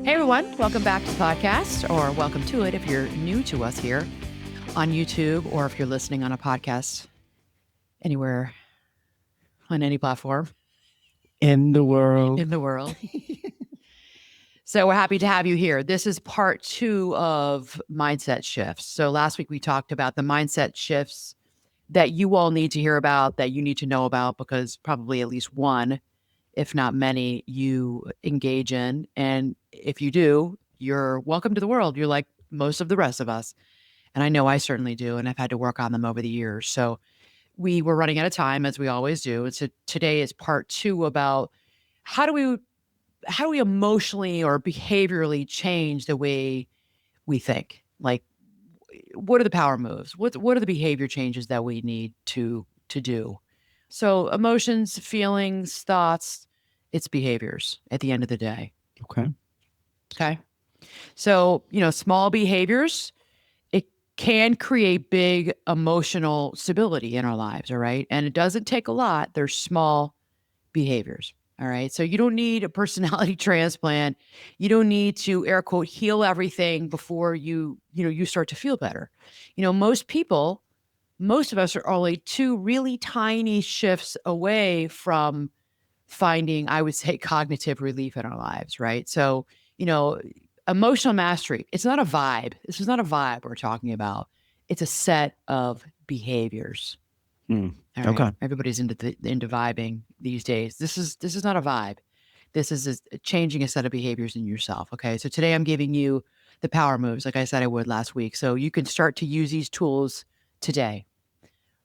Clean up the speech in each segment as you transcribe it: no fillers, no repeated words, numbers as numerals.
Hey everyone, welcome back to the podcast, or welcome to it if you're new to us here on YouTube, or if you're listening on a podcast anywhere on any platform in the world. in the world. So we're happy to have you here. This is part 2 of mindset shifts. So last week we talked about the mindset shifts that you all need to hear about, that you need to know about, because probably at least one, if not many, you engage in. And if you do, you're welcome to the world. You're like most of the rest of us. And I know I certainly do. And I've had to work on them over the years. So we were running out of time, as we always do. And so today is part 2 about how do we emotionally or behaviorally change the way we think? Like, what are the power moves? What are the behavior changes that we need to do? So emotions, feelings, thoughts, it's behaviors at the end of the day. Okay. Okay. So, small behaviors, it can create big emotional stability in our lives. All right. And it doesn't take a lot. There's small behaviors. All right. So you don't need a personality transplant. You don't need to air quote heal everything before you start to feel better. Most of us are only 2 really tiny shifts away from finding, I would say, cognitive relief in our lives, right? So, emotional mastery, it's not a vibe. This is not a vibe we're talking about. It's a set of behaviors. All right. Okay. Everybody's into vibing these days. This is not a vibe. This is changing a set of behaviors in yourself. Okay. So today I'm giving you the power moves, like I said I would last week. So you can start to use these tools today.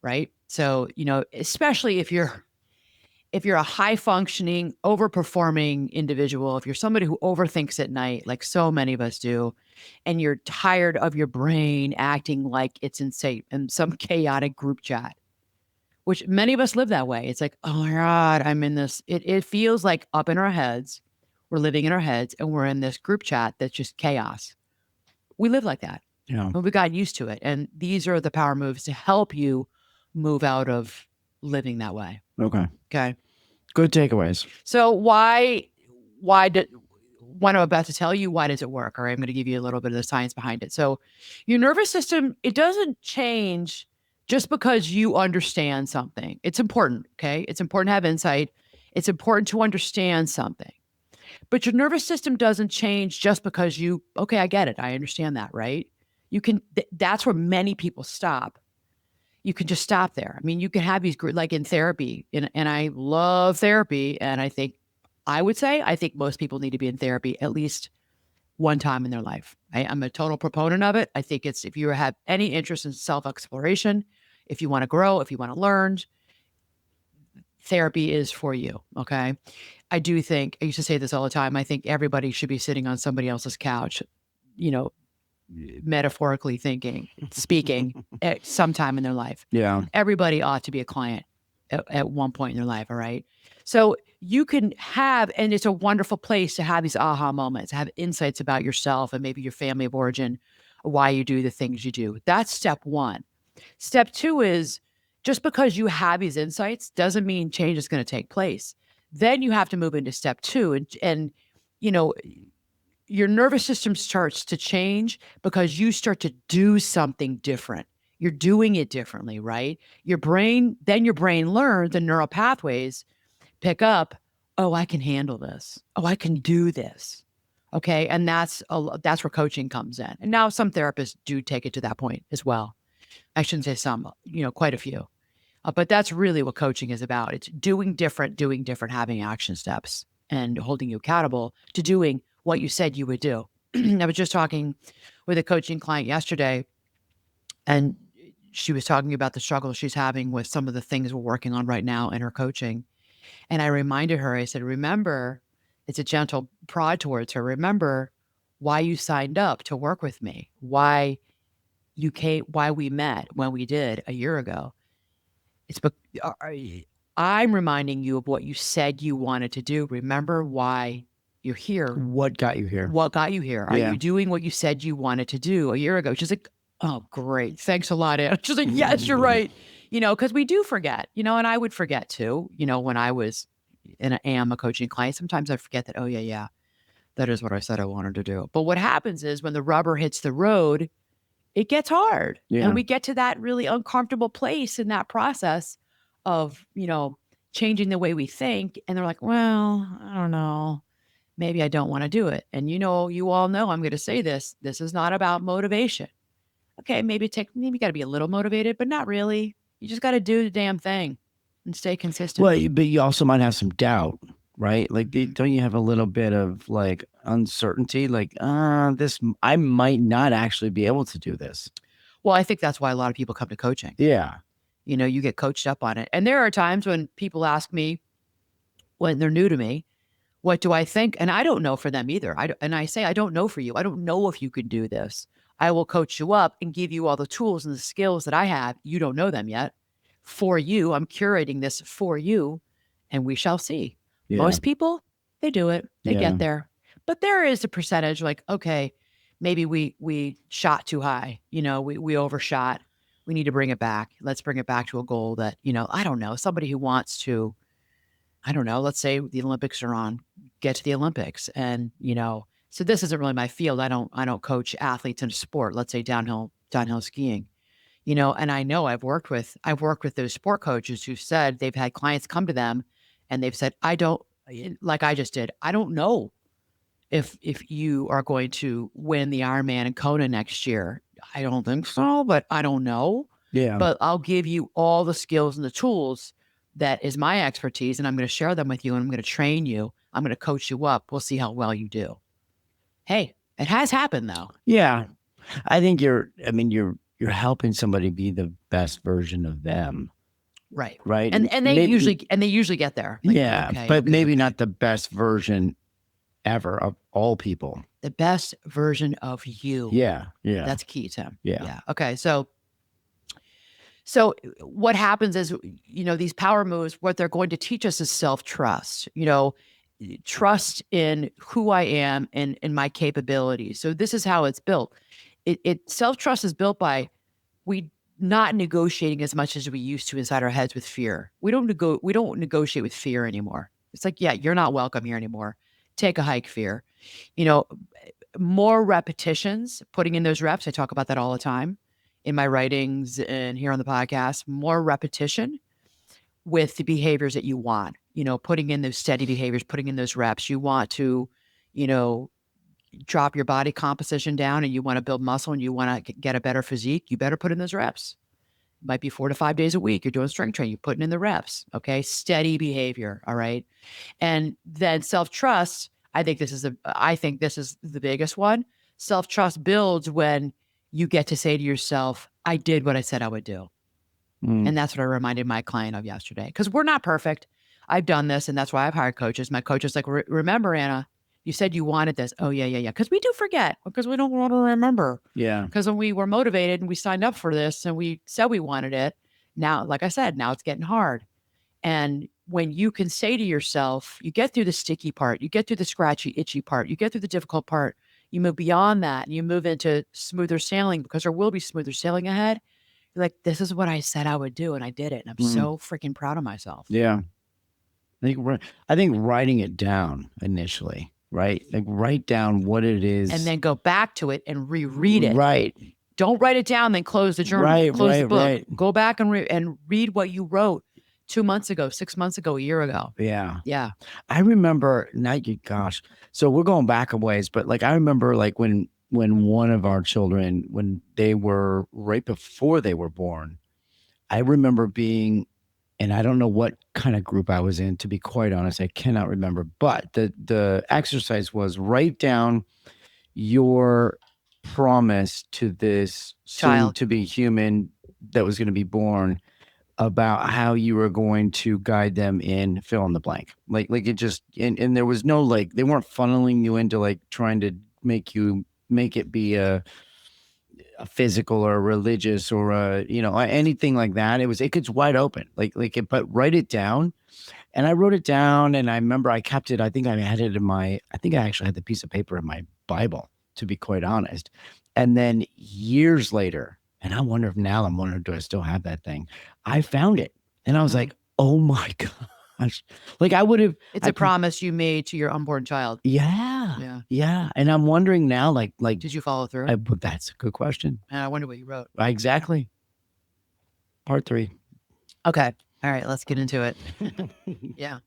Right. So, especially if you're a high functioning, overperforming individual, if you're somebody who overthinks at night, like so many of us do, and you're tired of your brain acting like it's in some chaotic group chat, which many of us live that way. It's like, oh my God, I'm in this. It feels like up in our heads. We're living in our heads and we're in this group chat that's just chaos. We live like that. Yeah. But we got used to it. And these are the power moves to help you move out of living that way. Okay. Okay. Good takeaways. So what I'm about to tell you, why does it work? All right, I'm going to give you a little bit of the science behind it. So your nervous system, it doesn't change just because you understand something. It's important, okay? It's important to have insight. It's important to understand something. But your nervous system doesn't change just because okay, I get it. I understand that, right? That's where many people stop. You can just stop there. I mean, you can have these like in therapy, and I love therapy. And I think most people need to be in therapy at least one time in their life. I'm a total proponent of it. I think if you have any interest in self-exploration, if you want to grow, if you want to learn, therapy is for you. Okay. I used to say this all the time. I think everybody should be sitting on somebody else's couch, metaphorically speaking, at some time in their life. Yeah. Everybody ought to be a client at one point in their life. All right. So you can have, and it's a wonderful place to have these aha moments, have insights about yourself and maybe your family of origin, why you do the things you do. That's step 1. Step 2 is, just because you have these insights doesn't mean change is going to take place. Then you have to move into step 2 and your nervous system starts to change because you start to do something different. You're doing it differently, right? Your brain learns, the neural pathways pick up, oh, I can handle this. Oh, I can do this. Okay. And that's where coaching comes in. And now some therapists do take it to that point as well. I shouldn't say some, quite a few. But that's really what coaching is about. It's doing different, having action steps and holding you accountable to doing what you said you would do. I was just talking with a coaching client yesterday, and she was talking about the struggle she's having with some of the things we're working on right now in her coaching. And I reminded her, I said, remember, it's a gentle prod towards her. Remember why you signed up to work with me, why you came, why we met when we did a year ago. I'm reminding you of what you said you wanted to do. Remember why you're here. What got you here? What got you here? Are you doing what you said you wanted to do a year ago? She's like, oh, great. Thanks a lot, Anna. She's like, yes, you're right. Because we do forget, and I would forget too, when I was and I am a coaching client. Sometimes I forget that, oh, yeah. That is what I said I wanted to do. But what happens is when the rubber hits the road, it gets hard. Yeah. And we get to that really uncomfortable place in that process of, changing the way we think. And they're like, well, I don't know. Maybe I don't want to do it. And you all know I'm going to say this. This is not about motivation. Okay, maybe you got to be a little motivated, but not really. You just got to do the damn thing and stay consistent. Well, but you also might have some doubt, right? Like, don't you have a little bit of like uncertainty? Like, I might not actually be able to do this. Well, I think that's why a lot of people come to coaching. Yeah. You get coached up on it. And there are times when people ask me, when they're new to me, what do I think? And I don't know for them either. And I say, I don't know for you. I don't know if you can do this. I will coach you up and give you all the tools and the skills that I have. You don't know them yet. For you, I'm curating this for you, and we shall see. Yeah. Most people, they do it. They get there. But there is a percentage like, okay, maybe we shot too high. We overshot. We need to bring it back. Let's bring it back to a goal that, I don't know, somebody who wants to, I don't know, let's say the Olympics are on, get to the Olympics. And, so this isn't really my field. I don't coach athletes in sport, let's say downhill skiing. And I know I've worked with those sport coaches who said they've had clients come to them and they've said, like I just did, I don't know if you are going to win the Ironman in Kona next year. I don't think so, but I don't know. Yeah. But I'll give you all the skills and the tools that is my expertise, and I'm going to share them with you, and I'm going to train you. I'm going to coach you up. We'll see how well you do. Hey, it has happened though. Yeah. I think you're helping somebody be the best version of them. Right. Right. And they usually get there. Like, yeah. Okay, but maybe not the best version ever of all people. The best version of you. Yeah. Yeah. That's key, Tim. Yeah. Yeah. Okay. So what happens is, these power moves, what they're going to teach us is self-trust, trust in who I am and in my capabilities. So this is how it's built. Self-trust is built by we not negotiating as much as we used to inside our heads with fear. We don't negotiate with fear anymore. It's like, yeah, you're not welcome here anymore. Take a hike, fear. More repetitions, putting in those reps. I talk about that all the time in my writings and here on the podcast. More repetition with the behaviors that you want, putting in those steady behaviors, putting in those reps. You want to, drop your body composition down and you want to build muscle and you want to get a better physique, you better put in those reps. It might be 4 to 5 days a week. You're doing strength training, you're putting in the reps. Okay. Steady behavior. All right. And then self-trust, I think this is the biggest one. Self-trust builds when you get to say to yourself, I did what I said I would do. And that's what I reminded my client of yesterday. Because we're not perfect. I've done this, and that's why I've hired coaches. My coach is like, remember, Anna, you said you wanted this. Oh, yeah. Because we do forget, because we don't want to remember. Yeah. Because when we were motivated and we signed up for this and we said we wanted it, now, like I said, now it's getting hard. And when you can say to yourself, you get through the sticky part, you get through the scratchy, itchy part, you get through the difficult part, you move beyond that and you move into smoother sailing, because there will be smoother sailing ahead. You're like, this is what I said I would do, and I did it. And I'm so freaking proud of myself. Yeah. I think writing it down initially, right? Like write down what it is. And then go back to it and reread it. Right. Don't write it down, then close the journal, close the book. Right. Go back and read what you wrote 2 months ago, 6 months ago, a year ago. Yeah. Yeah. I remember, so we're going back a ways, but like I remember like when one of our children, when they were right before they were born, I remember being, and I don't know what kind of group I was in, to be quite honest, I cannot remember, but the exercise was write down your promise to this Child, soon to be human that was going to be born, about how you were going to guide them in fill in the blank. Like it just, and there was no, like, they weren't funneling you into like trying to make it be a physical or a religious or anything like that. It gets wide open, but write it down. And I wrote it down, and I remember I kept it. I think I had it I actually had the piece of paper in my Bible, to be quite honest. And then years later, and I'm wondering, do I still have that thing? I found it, and I was like, oh my gosh. Like it's a promise you made to your unborn child. Yeah. Yeah. Yeah. And I'm wondering now, like, Did you follow through? but that's a good question. And I wonder what you wrote. Exactly. Part 3. Okay. All right. Let's get into it. Yeah.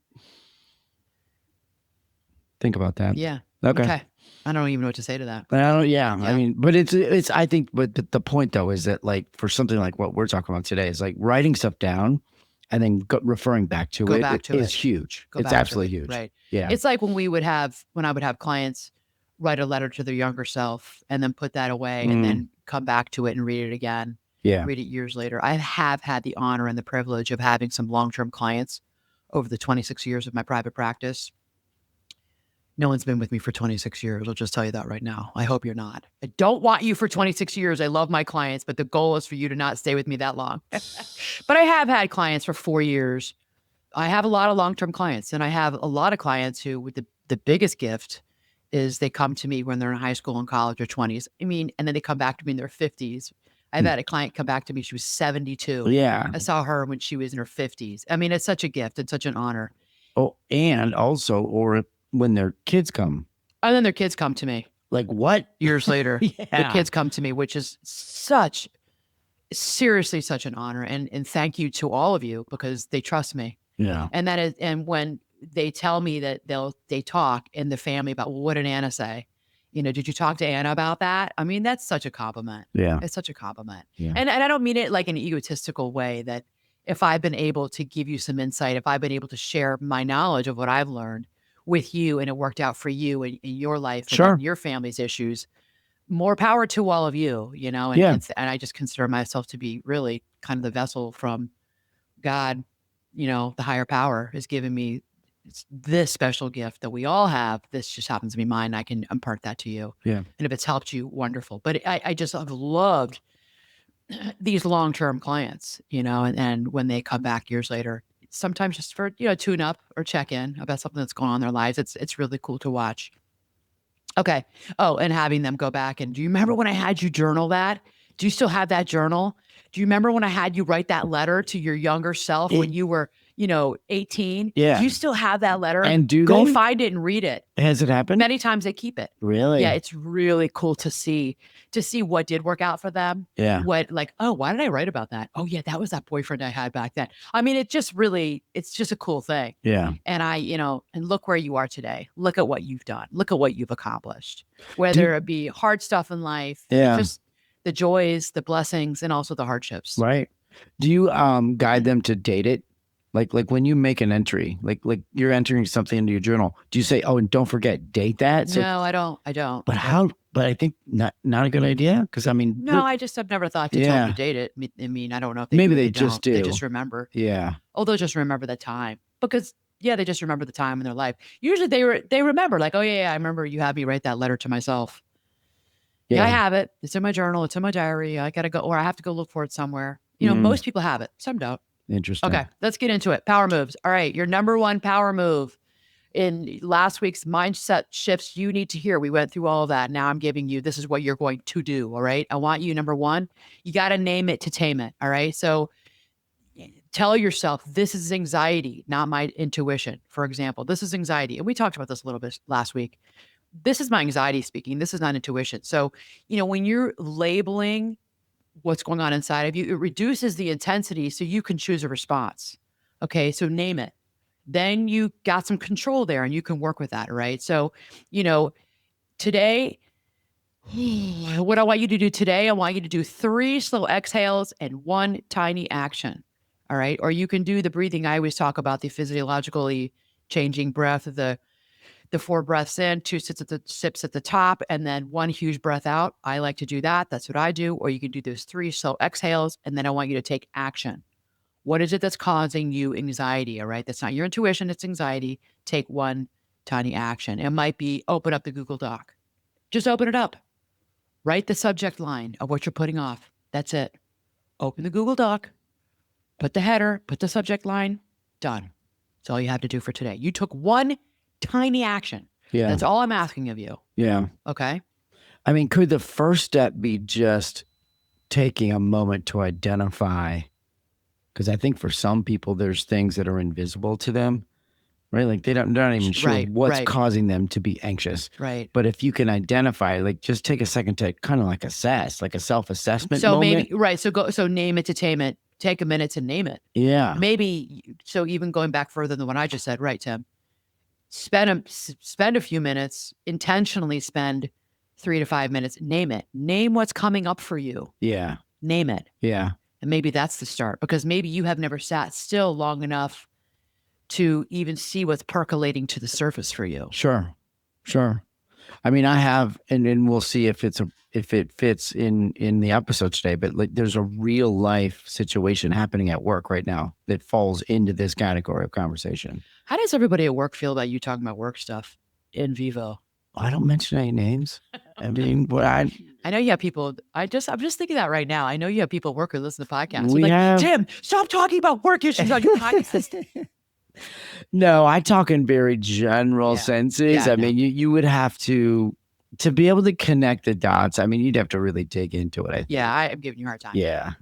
Think about that. Yeah. Okay. Okay. I don't even know what to say to that. I don't, yeah. Yeah. I mean, but it's, I think, but the point though is that like for something like what we're talking about today is like writing stuff down and then referring back to Go it back to is it. huge. Go It's back to absolutely it. huge. Right. Yeah. It's like when I would have clients write a letter to their younger self and then put that away and then come back to it and read it again. Yeah. Read it years later. I have had the honor and the privilege of having some long-term clients over the 26 years of my private practice. No one's been with me for 26 years. I'll just tell you that right now. I hope you're not. I don't want you for 26 years. I love my clients, but the goal is for you to not stay with me that long. But I have had clients for 4 years. I have a lot of long-term clients, and I have a lot of clients who, with the biggest gift is they come to me when they're in high school and college or 20s. I mean, and then they come back to me in their 50s. I've had a client come back to me. She was 72. Yeah. I saw her when she was in her 50s. I mean, it's such a gift. It's such an honor. Oh, and also, or when their kids come. And then their kids come to me. Like what? Years later, Yeah. the kids come to me, which is seriously such an honor. And thank you to all of you because they trust me. Yeah. And when they tell me that they talk in the family about, well, what did Anna say? You know, did you talk to Anna about that? I mean, that's such a compliment. Yeah. It's such a compliment. Yeah. And I don't mean it like an egotistical way, that if I've been able to give you some insight, if I've been able to share my knowledge of what I've learned with you and it worked out for you in your life Sure. and your family's issues, more power to all of you, you know? And, Yeah. and I just consider myself to be really kind of the vessel from God, you know, the higher power has given me this special gift that we all have. This just happens to be mine. I can impart that to you. Yeah. And if it's helped you, wonderful. But I just have loved these long-term clients, you know, and when they come back years later, sometimes just for, you know, tune up or check in about something that's going on in their lives. It's really cool to watch. Okay. Oh, and having them go back and do you remember when I had you journal that? Do you still have that journal? Do you remember when I had you write that letter to your younger self when you were, you know, 18? Yeah. Do you still have that letter? And go find it and read it. Has it happened? Many times they keep it. Really? Yeah, it's really cool to see what did work out for them. Yeah. What, like, oh, why did I write about that? Oh yeah, that was that boyfriend I had back then. I mean, it's just a cool thing. Yeah. And and look where you are today. Look at what you've done. Look at what you've accomplished. Whether it be hard stuff in life, just the joys, the blessings, and also the hardships. Right. Do you guide them to date it? Like when you make an entry, like you're entering something into your journal, do you say, oh, and don't forget, date that? So, no, I don't. But but I think not a good idea. Cause I mean, no, I've never thought to tell them to date it. I mean, I don't know if maybe do, they just do. They just remember. Yeah. Oh, they'll just remember the time because they just remember the time in their life. Usually they remember like, oh yeah, I remember you had me write that letter to myself. Yeah, I have it. It's in my journal. It's in my diary. I got to go, or I have to go look for it somewhere. You know, most people have it. Some don't. Interesting. Okay, let's get into it. Power moves. All right, your number one power move in last week's mindset shifts you need to hear. We went through all of that. Now I'm giving you, this is what you're going to do. All right. I want you, number one, you got to name it to tame it. All right. So tell yourself, this is anxiety, not my intuition. For example, this is anxiety. And we talked about this a little bit last week. This is my anxiety speaking. This is not intuition. So, you know, when you're labeling what's going on inside of you, it reduces the intensity so you can choose a response. Okay, so name it. Then you got some control there and you can work with that, right? So, you know, today, what I want you to do today, I want you to do 3 slow exhales and 1 tiny action. All right. Or you can do the breathing. I always talk about the physiologically changing breath of the 4 breaths in, 2 sips at the top, and then 1 huge breath out. I like to do that. That's what I do. Or you can do those 3 slow exhales, and then I want you to take action. What is it that's causing you anxiety? All right. That's not your intuition. It's anxiety. Take 1 tiny action. It might be open up the Google Doc. Just open it up. Write the subject line of what you're putting off. That's it. Open the Google Doc. Put the header. Put the subject line. Done. That's all you have to do for today. You took 1 tiny action. Yeah. That's all I'm asking of you. Yeah. Okay. I mean, could the first step be just taking a moment to identify? Because I think for some people, there's things that are invisible to them. right? Like they're not even sure Right, what's right, causing them to be anxious. right. But if you can identify, like just take a second to kind of like assess, like a self-assessment So maybe moment. right. So name it to tame it. Take a minute to name it. Yeah. Maybe so. Even going back further than what I just said, right, Tim? Spend a few minutes. Intentionally spend 3 to 5 minutes. Name it. Name what's coming up for you. Yeah. Name it, Yeah. and maybe that's the start. Because maybe you have never sat still long enough to even see what's percolating to the surface for you. Sure. Sure. I mean, I have, and we'll see if it fits in the episode today. But like, there's a real life situation happening at work right now that falls into this category of conversation. How does everybody at work feel about you talking about work stuff in vivo? I don't mention any names. I mean, what I know you have people. I'm just thinking that right now. I know you have people at work who listen to podcasts. we Like, have. Tim, stop talking about work issues on your podcast. No, I talk in very general Yeah. senses. Yeah, I mean, you would have to be able to connect the dots. I mean, you'd have to really dig into it. I think. Yeah, I am giving you a hard time. Yeah.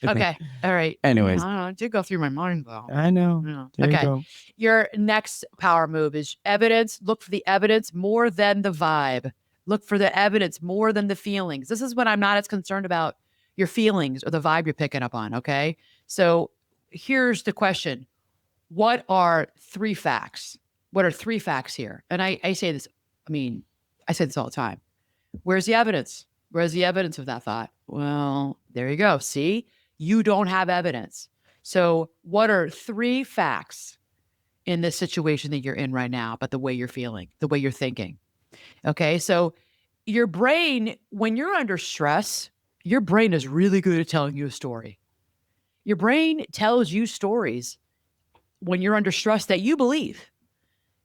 Okay. All right. Anyways, I don't know. It did go through my mind though. I know. Yeah. There you Okay. go. Your next power move is evidence. Look for the evidence more than the vibe. Look for the evidence more than the feelings. This is when I'm not as concerned about your feelings or the vibe you're picking up on. Okay. So here's the question. What are 3 facts? What are 3 facts here? And I say this, I say this all the time. Where's the evidence? Where's the evidence of that thought? Well, there you go. See, you don't have evidence. So, what are 3 facts in this situation that you're in right now about the way you're feeling, the way you're thinking? Okay. So, your brain, when you're under stress, your brain is really good at telling you a story. Your brain tells you stories when you're under stress that you believe.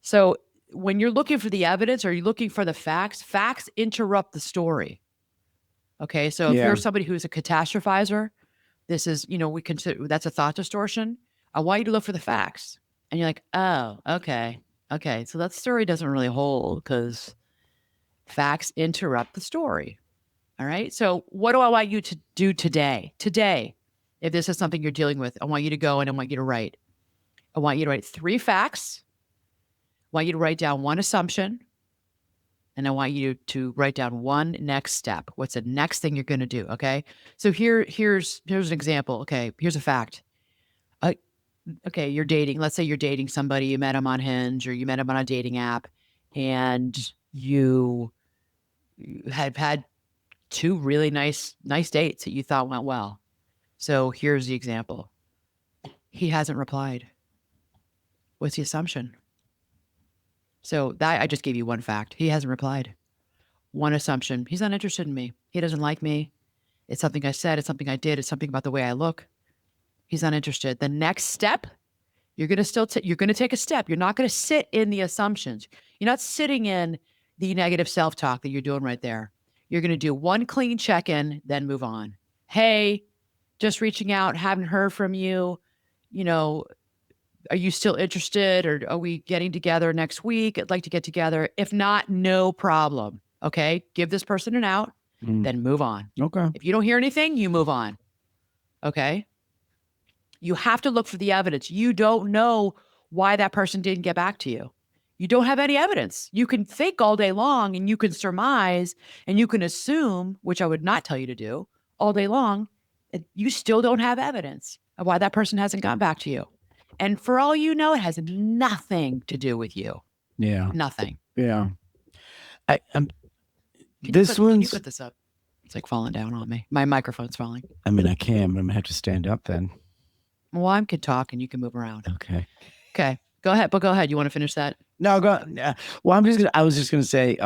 So, when you're looking for the evidence or you're looking for the facts, facts interrupt the story. Okay. So if Yeah. you're somebody who's a catastrophizer, this is, we consider that's a thought distortion. I want you to look for the facts. And you're like, oh, okay. Okay. So that story doesn't really hold because facts interrupt the story. All right. So what do I want you to do today? Today, if this is something you're dealing with, I want you to go and I want you to write. I want you to write 3 facts. I want you to write down 1 assumption. And I want you to write down 1 next step. What's the next thing you're going to do? Okay. So here's an example. Okay. Here's a fact. Okay. You're dating. Let's say you're dating somebody. You met him on Hinge or you met him on a dating app and you had had 2 really nice dates that you thought went well. So here's the example. He hasn't replied. What's the assumption? So that I just gave you 1 fact. He hasn't replied. 1 assumption. He's not interested in me. He doesn't like me. It's something I said. It's something I did. It's something about the way I look. He's not interested. The next step, you're going to you're going to take a step. You're not going to sit in the assumptions. You're not sitting in the negative self-talk that you're doing right there. You're going to do 1 clean check-in, then move on. Hey, just reaching out. Haven't heard from you. Are you still interested or are we getting together next week? I'd like to get together. If not, no problem. Okay. Give this person an out, then move on. Okay. If you don't hear anything, you move on. Okay. You have to look for the evidence. You don't know why that person didn't get back to you. You don't have any evidence. You can think all day long and you can surmise and you can assume, which I would not tell you to do all day long. You still don't have evidence of why that person hasn't gotten back to you. And for all you know, it has nothing to do with you. Yeah. Nothing. Yeah. Can you put this up? It's like falling down on me. My microphone's falling. I mean, I can, but I'm gonna have to stand up then. Well, I can talk and you can move around. Okay. Okay. Go ahead. But go ahead. You want to finish that? No, go. Well, I was just gonna say,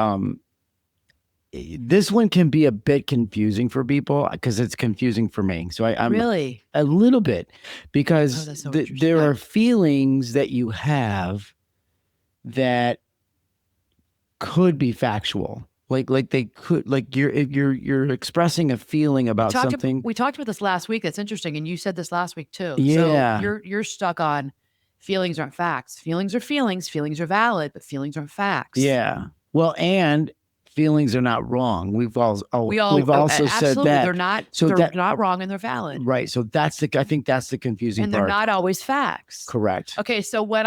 this one can be a bit confusing for people because it's confusing for me. So I'm really a little bit because that's so there are feelings that you have that could be factual. Like they could, like you're expressing a feeling about something. We talked about this last week. That's interesting. And you said this last week too. Yeah. So you're stuck on feelings aren't facts. Feelings are feelings. Feelings are valid, but feelings aren't facts. Yeah. Well, and feelings are not wrong. We've We all we've also said absolutely that. they're not So they're that not wrong and they're valid. right. So I think that's the confusing And they're part. not always facts. Correct. Okay, so when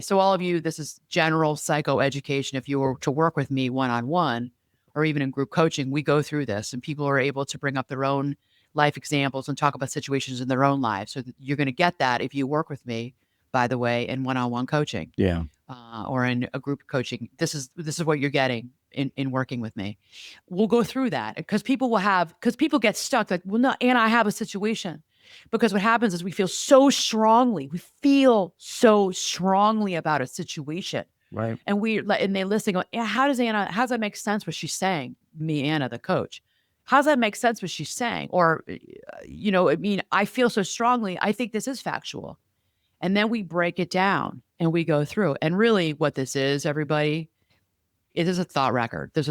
so all of you, this is general psychoeducation. If you were to work with me one-on-one or even in group coaching, we go through this and people are able to bring up their own life examples and talk about situations in their own lives. So you're going to get that if you work with me, by the way, in one-on-one coaching. Yeah. Or in a group coaching. This is what you're getting in working with me. We'll go through that because people get stuck like, well, no, and I have a situation. Because what happens is we feel so strongly about a situation. Right. And they listen, go, yeah, how does that make sense what she's saying? Me, Anna, the coach. How does that make sense what she's saying? Or, I mean, I feel so strongly. I think this is factual. And then we break it down and we go through. And really what this is, everybody, it is a thought record. This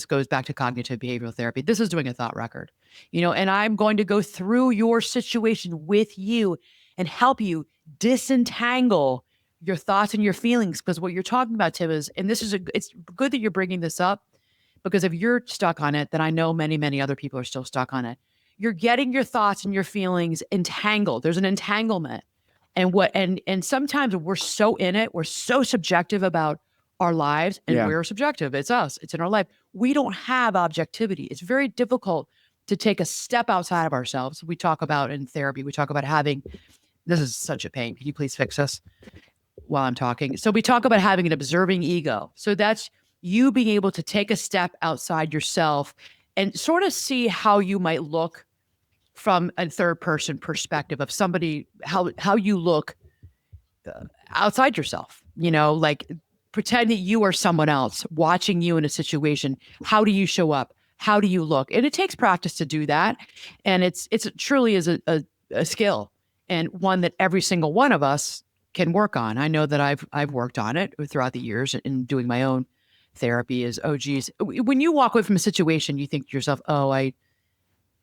goes back to cognitive behavioral therapy. This is doing a thought record, and I'm going to go through your situation with you and help you disentangle your thoughts and your feelings. Because what you're talking about, Tim, is, and it's good that you're bringing this up, because if you're stuck on it, then I know many, many other people are still stuck on it. You're getting your thoughts and your feelings entangled. There's an entanglement. And sometimes we're so in it, we're so subjective about our lives, and we're subjective. It's us. It's in our life. We don't have objectivity. It's very difficult to take a step outside of ourselves. We talk about in therapy, we talk about this is such a pain. Can you please fix this while I'm talking? So we talk about having an observing ego. So that's you being able to take a step outside yourself and sort of see how you might look from a third person perspective of somebody, how you look outside yourself, like pretend that you are someone else watching you in a situation. How do you show up? How do you look? And it takes practice to do that. And it's truly is a skill, and one that every single one of us can work on. I know that I've worked on it throughout the years in doing my own therapy. Is, oh geez, when you walk away from a situation, you think to yourself, oh, I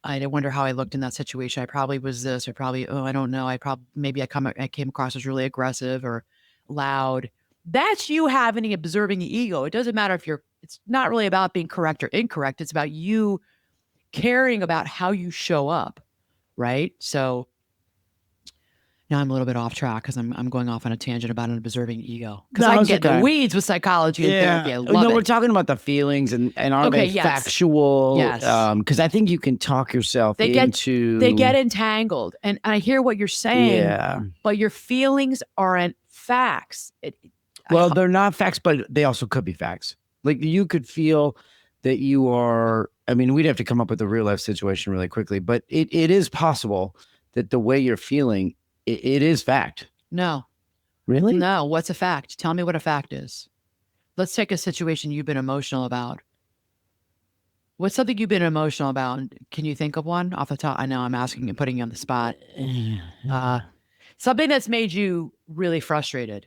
wonder how I looked in that situation. I probably was this, or probably, oh, I don't know. I came across as really aggressive or loud. That's you having an observing ego. It doesn't matter it's not really about being correct or incorrect. It's about you caring about how you show up. Right. So now I'm a little bit off track because I'm going off on a tangent about an observing ego. Because I get the weeds with psychology and therapy. I love it. We're talking about the feelings and are they factual? Yes. Because I think you can talk yourself into... They get entangled. And I hear what you're saying, but your feelings aren't facts. They're not facts, but they also could be facts. Like you could feel that you are... I mean, we'd have to come up with a real life situation really quickly, but it is possible that the way you're feeling... It is fact. No. Really? No. What's a fact? Tell me what a fact is. Let's take a situation you've been emotional about. What's something you've been emotional about? Can you think of one off the top? I know I'm asking and putting you on the spot. Something that's made you really frustrated.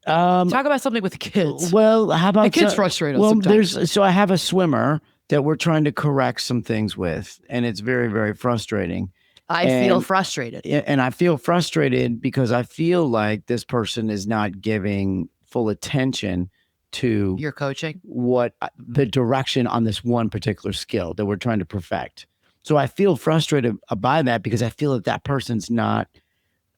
Talk about something with the kids. Well, how about... The kids frustrate us sometimes. So I have a swimmer that we're trying to correct some things with, and it's very, very frustrating. I feel frustrated. And I feel frustrated because I feel like this person is not giving full attention to your coaching, the direction on this one particular skill that we're trying to perfect. So I feel frustrated by that because I feel that person's not.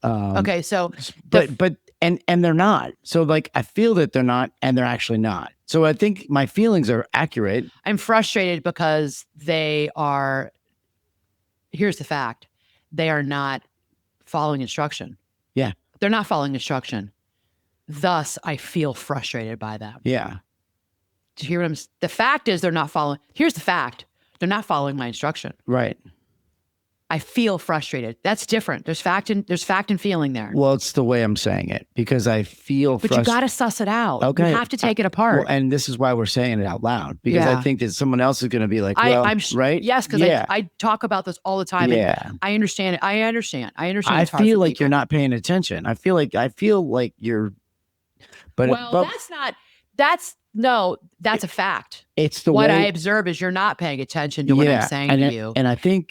Okay. So, but they're not. So like, I feel that they're not, and they're actually not. So I think my feelings are accurate. I'm frustrated because here's the fact. They are not following instruction. Yeah. They're not following instruction. Thus, I feel frustrated by them. Yeah. Do you hear what I'm saying? The fact is they're not following. Here's the fact. They're not following my instruction. Right. I feel frustrated. That's different. There's fact and feeling there. Well, it's the way I'm saying it because I feel But you got to suss it out. Okay. You have to take it apart. Well, and this is why we're saying it out loud because I think that someone else is going to be like, right? Yes, because I talk about this all the time. Yeah. And I understand it. I understand. I feel like you're not paying attention. I feel like you're, but that's a fact. It's the what way I observe is you're not paying attention to what I'm saying to you. And I think,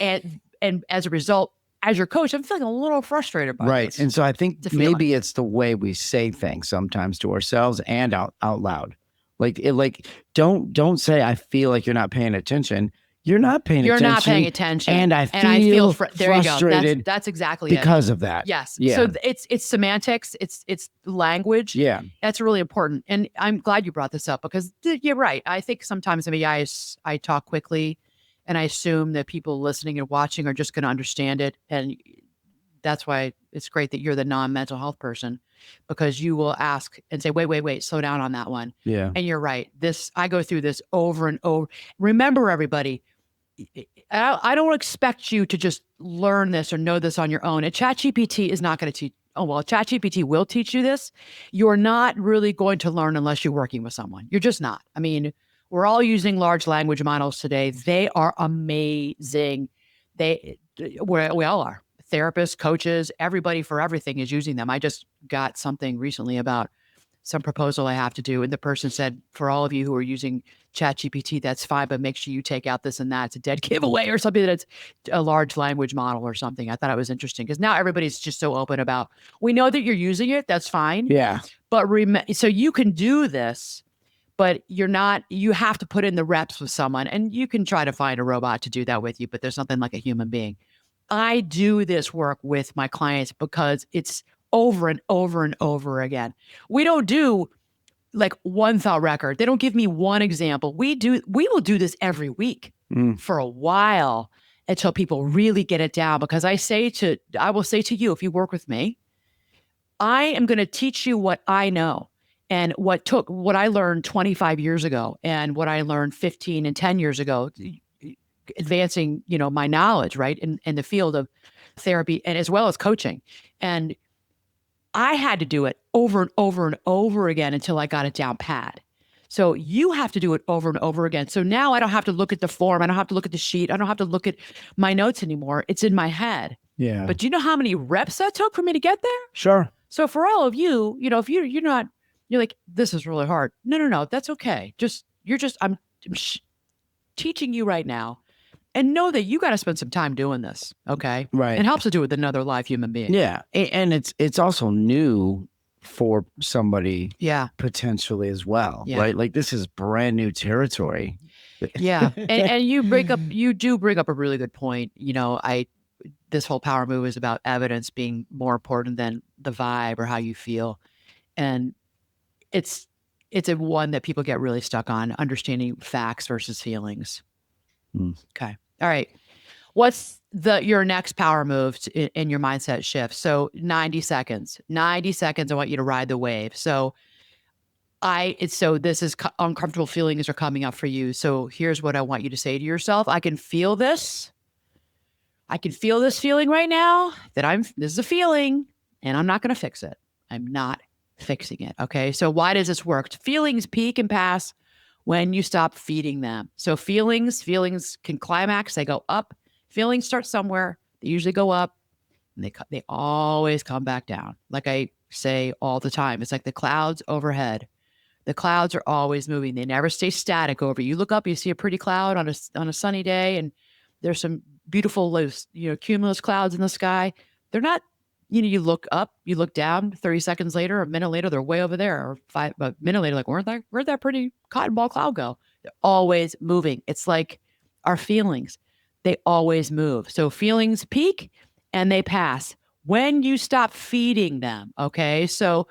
and as a result, as your coach, I'm feeling a little frustrated by this. And so I think maybe it's the way we say things sometimes to ourselves and out loud. Like don't say I feel like you're not paying attention. You're not paying You're attention. not paying attention. And I feel feel there you go. frustrated That's exactly it. because of that. Yes. Yeah. So it's semantics. It's language. Yeah. That's really important. And I'm glad you brought this up because you're right. I think sometimes maybe I talk quickly and I assume that people listening and watching are just going to understand it. And that's why it's great that you're the non-mental health person because you will ask and say, wait, slow down on that one. Yeah. And you're right. I go through this over and over. Remember, everybody, I don't expect you to just learn this or know this on your own. And ChatGPT is not going to teach. Oh, well, ChatGPT will teach you this. You're not really going to learn unless you're working with someone. You're just not. I mean, we're all using large language models today. They are amazing. We all are. Therapists, coaches, everybody for everything is using them. I just got something recently about some proposal I have to do. And the person said, for all of you who are using ChatGPT, that's fine, but make sure you take out this and that. It's a dead giveaway or something that's a large language model or something. I thought it was interesting because now everybody's just so open about, we know that you're using it. That's fine. Yeah. But so you can do this, but you have to put in the reps with someone and you can try to find a robot to do that with you, but there's nothing like a human being. I do this work with my clients because it's over and over and over again. We don't do like one thought record. They don't give me one example. We will do this every week for a while until people really get it down. Because I will say to you, if you work with me, I am going to teach you what I know and what I learned 25 years ago and what I learned 15 and 10 years ago, advancing, my knowledge, right, in the field of therapy and as well as coaching. And I had to do it over and over and over again until I got it down pat. So you have to do it over and over again. So now I don't have to look at the form. I don't have to look at the sheet. I don't have to look at my notes anymore. It's in my head. Yeah. But do you know how many reps that took for me to get there? Sure. So for all of you, if you're like, this is really hard. No, that's okay. I'm teaching you right now. And know that you got to spend some time doing this, okay? Right. It helps to do it with another live human being. Yeah, and it's also new for somebody, potentially as well, right? Like this is brand new territory. Yeah, and you do bring up a really good point. This whole power move is about evidence being more important than the vibe or how you feel, and it's a one that people get really stuck on, understanding facts versus feelings. Okay. All right. What's your next power move in your mindset shift? So 90 seconds. 90 seconds. I want you to ride the wave. So this is uncomfortable feelings are coming up for you. So here's what I want you to say to yourself. I can feel this. I can feel this feeling right now this is a feeling and I'm not going to fix it. I'm not fixing it. Okay. So why does this work? Feelings peak and pass when you stop feeding them. So feelings can climax. They go up. Feelings start somewhere. They usually go up and they always come back down. Like I say all the time, it's like the clouds overhead. The clouds are always moving. They never stay static over you. You look up, you see a pretty cloud on a sunny day and there's some beautiful, cumulus clouds in the sky. They're not, you look up, you look down, 30 seconds later, a minute later, they're way over there. Or a minute later, like, where'd that pretty cotton ball cloud go? They're always moving. It's like our feelings. They always move. So feelings peak and they pass when you stop feeding them. Okay. So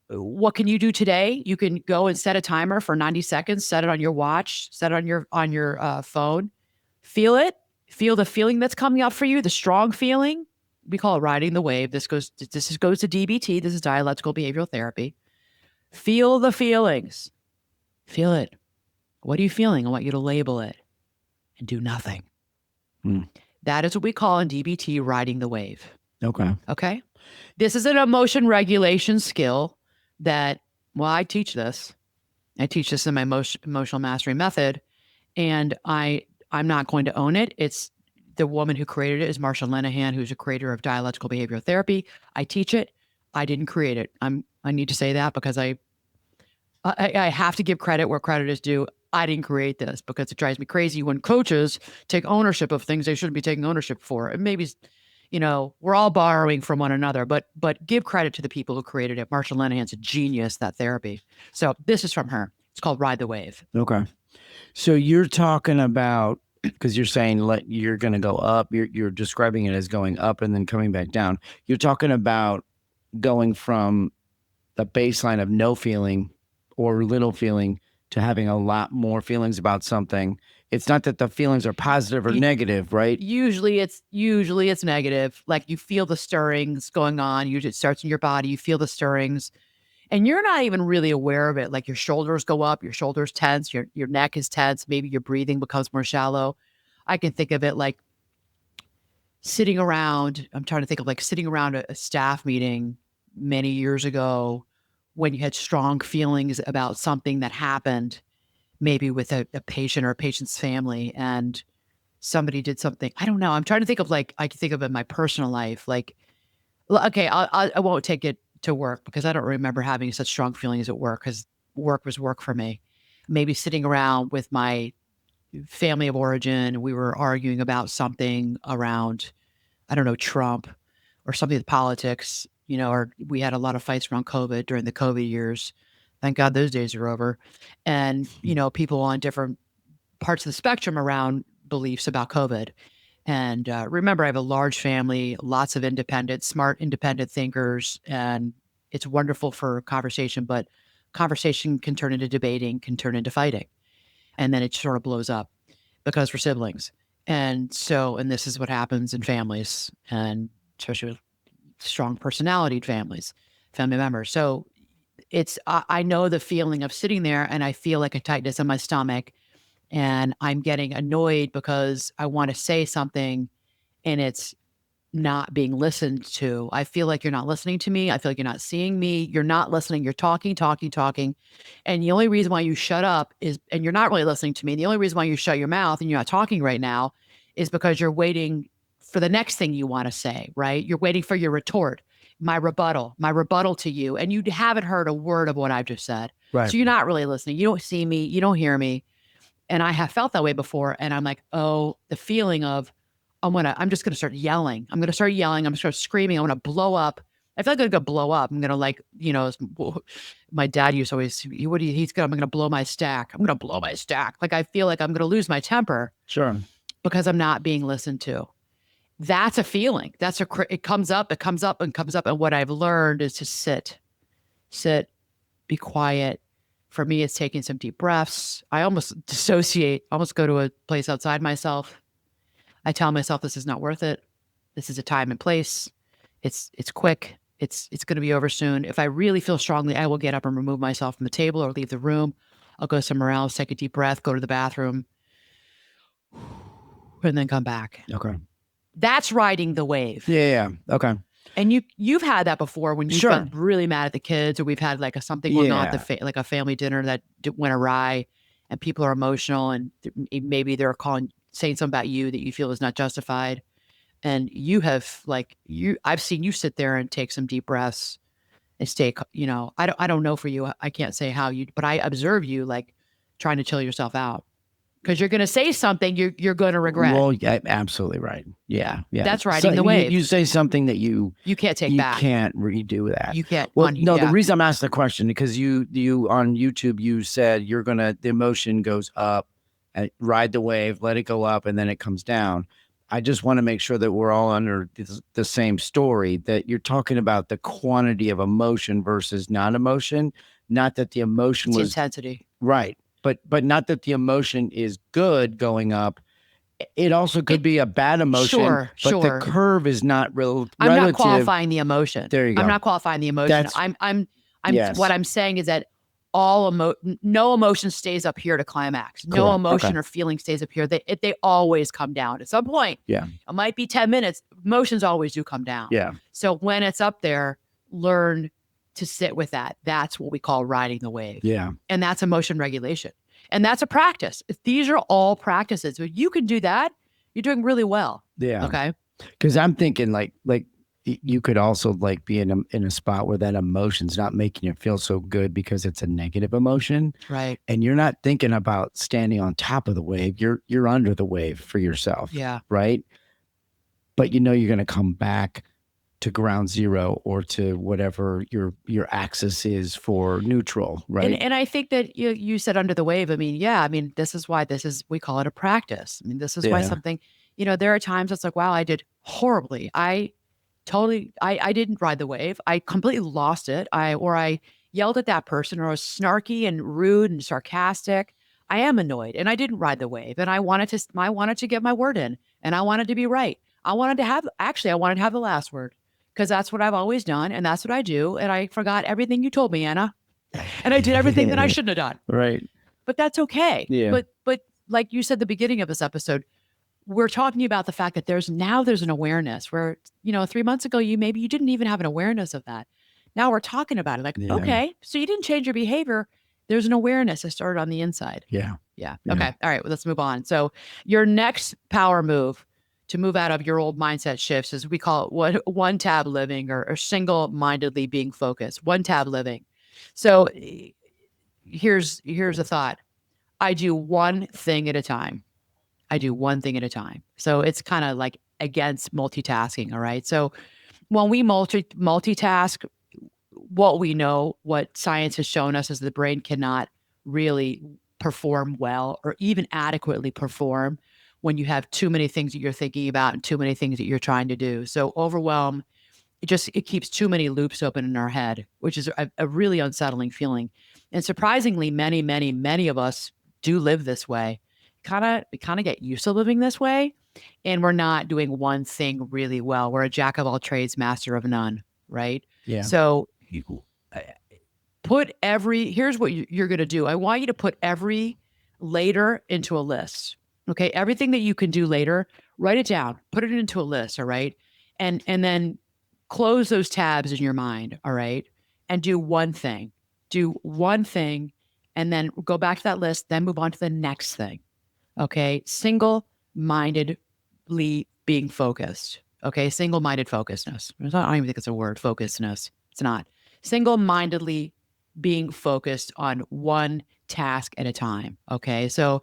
what can you do today? You can go and set a timer for 90 seconds, set it on your watch, set it on your phone. Feel it. Feel the feeling that's coming up for you, the strong feeling. We call it riding the wave. This goes to DBT. This is dialectical behavioral therapy. Feel the feelings. Feel it. What are you feeling? I want you to label it and do nothing. That is what we call in DBT riding the wave. Okay. This is an emotion regulation skill that, I teach this. I teach this in my emotional mastery method, and I'm not going to own it. It's the woman who created it is Marsha Linehan, who's a creator of dialectical behavioral therapy. I teach it. I didn't create it. I need to say that because I have to give credit where credit is due. I didn't create this because it drives me crazy when coaches take ownership of things they shouldn't be taking ownership for. And maybe, we're all borrowing from one another, but give credit to the people who created it. Marsha Linehan's a genius, that therapy. So this is from her. It's called ride the wave. Okay. So you're talking about, because you're saying you're going to go up. You're describing it as going up and then coming back down. You're talking about going from the baseline of no feeling or little feeling to having a lot more feelings about something. It's not that the feelings are positive or negative, right? Usually it's negative. Like you feel the stirrings going on. Usually it starts in your body. You feel the stirrings and you're not even really aware of it. Like your shoulders go up, your shoulders tense, your neck is tense. Maybe your breathing becomes more shallow. I can think of it like sitting around. I'm trying to think of like sitting around a staff meeting many years ago when you had strong feelings about something that happened, maybe with a patient or a patient's family, and somebody did something. I don't know. I'm trying to think of like I can think of in my personal life. Like, okay, I won't take it to work because I don't remember having such strong feelings at work because work was work for me. Maybe sitting around with my family of origin, we were arguing about something around, I don't know, Trump or something with politics, or we had a lot of fights around COVID during the COVID years. Thank God those days are over. And, people on different parts of the spectrum around beliefs about COVID. And remember, I have a large family, lots of independent, smart, independent thinkers, and it's wonderful for conversation, but conversation can turn into debating, can turn into fighting. And then it sort of blows up because we're siblings. And this is what happens in families, and especially with strong personality families, family members. So I know the feeling of sitting there and I feel like a tightness in my stomach and I'm getting annoyed because I want to say something and it's not being listened to. I feel like you're not listening to me. I feel like you're not seeing me. You're not listening. You're talking, talking, talking. And the only reason why you shut up is, and you're not really listening to me. The only reason why you shut your mouth and you're not talking right now is because you're waiting for the next thing you want to say, right? You're waiting for your retort, my rebuttal to you. And you haven't heard a word of what I've just said. Right. So you're not really listening. You don't see me. You don't hear me. And I have felt that way before. And I'm like, oh, the feeling of, I'm just gonna start yelling. I'm gonna start yelling. I'm gonna start screaming. I'm gonna blow up. I feel like I'm gonna blow up. I'm gonna like, my dad used to always, I'm gonna blow my stack. I'm gonna blow my stack. Like I feel like I'm gonna lose my temper. Sure. Because I'm not being listened to. That's a feeling. It comes up, it comes up and comes up. And what I've learned is to sit, be quiet. For me, it's taking some deep breaths. I almost dissociate, almost go to a place outside myself. I tell myself this is not worth it. This is a time and place. It's quick. It's going to be over soon. If I really feel strongly, I will get up and remove myself from the table or leave the room. I'll go somewhere else, take a deep breath, go to the bathroom, and then come back. Okay. That's riding the wave. Yeah. Okay. And you've had that before when you've been really mad at the kids, or we've had like something going on at like a family dinner that went awry, and people are emotional, and maybe they're saying something about you that you feel is not justified, and you have I've seen you sit there and take some deep breaths and stay. I don't know for you. I can't say how you, but I observe you like trying to chill yourself out. Because you're going to say something you're going to regret. Well, yeah, absolutely right. Yeah. That's riding the wave. You say something that you can't take back. You can't redo that. You can't. Well, the reason I'm asking the question because you on YouTube you said the emotion goes up, and ride the wave, let it go up, and then it comes down. I just want to make sure that we're all under the same story. That you're talking about the quantity of emotion versus non-emotion, not that the emotion was intensity, right. But not that the emotion is good going up. It also could be a bad emotion. Sure. The curve is not real. I'm not qualifying the emotion. There you go. I'm not qualifying the emotion. What I'm saying is that no emotion stays up here to climax. No Correct. emotion or feeling stays up here. They always come down at some point. Yeah. It might be 10 minutes. Emotions always do come down. Yeah. So when it's up there, learn to sit with that. That's what we call riding the wave. Yeah. And that's emotion regulation. And that's a practice. These are all practices. If you can do that, you're doing really well. Yeah. Okay. Because I'm thinking like you could also like be in a spot where that emotion's not making you feel so good because it's a negative emotion. Right. And you're not thinking about standing on top of the wave. You're under the wave for yourself. Yeah. Right. But you're going to come back to ground zero or to whatever your axis is for neutral, right? And I think that you said under the wave. I mean, yeah, I mean, this is why we call it a practice. I mean, this is why Yeah. something, there are times it's like, wow, I did horribly. I didn't ride the wave. I completely lost it. I yelled at that person, or I was snarky and rude and sarcastic. I am annoyed and I didn't ride the wave, and I wanted to get my word in, and I wanted to be right. I wanted to have the last word, because that's what I've always done and that's what I do. And I forgot everything you told me, Anna, and I did everything that I shouldn't have done. Right. But that's okay. Yeah. But like you said at the beginning of this episode, we're talking about the fact that there's an awareness where, 3 months ago, maybe you didn't even have an awareness of that. Now we're talking about it like, Yeah. okay, so you didn't change your behavior. There's an awareness that started on the inside. Yeah. Yeah. Yeah. Okay. All right. Well, let's move on. So your next power move to move out of your old mindset shifts is, we call it one tab living, or single-mindedly being focused. One tab living. So here's a thought. I do one thing at a time. I do one thing at a time. So it's kind of like against multitasking. All right. So when we multitask, what science has shown us is the brain cannot really perform well, or even adequately perform, when you have too many things that you're thinking about and too many things that you're trying to do. So overwhelm, it keeps too many loops open in our head, which is a really unsettling feeling. And surprisingly, many of us do live this way. We kind of get used to living this way, and we're not doing one thing really well. We're a jack of all trades, master of none, right? Yeah. So uh, here's what you're going to do. I want you to put every later into a list. Okay. Everything that you can do later, write it down, put it into a list. All right. And then close those tabs in your mind. All right. And do one thing. Do one thing, and then go back to that list, then move on to the next thing. Okay. Single mindedly being focused. Okay. Single minded focusedness. I don't even think it's a word, focusedness. It's not. Single mindedly being focused on one task at a time. Okay. So,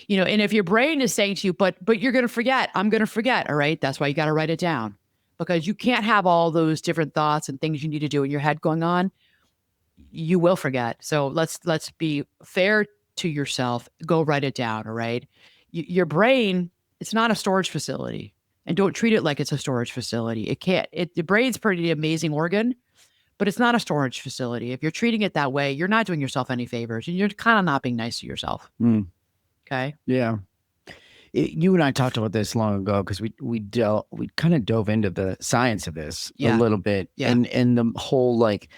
and if your brain is saying to you, but you're going to forget, I'm going to forget. All right. That's why you got to write it down, because you can't have all those different thoughts and things you need to do in your head going on. You will forget. So let's be fair to yourself. Go write it down. All right. Your brain, it's not a storage facility, and don't treat it like it's a storage facility. It can't, the brain's pretty amazing organ, but it's not a storage facility. If you're treating it that way, you're not doing yourself any favors, and you're kind of not being nice to yourself. Okay. Yeah. You and I talked about this long ago, because we kind of dove into the science of this a little bit. Yeah. And the whole, like,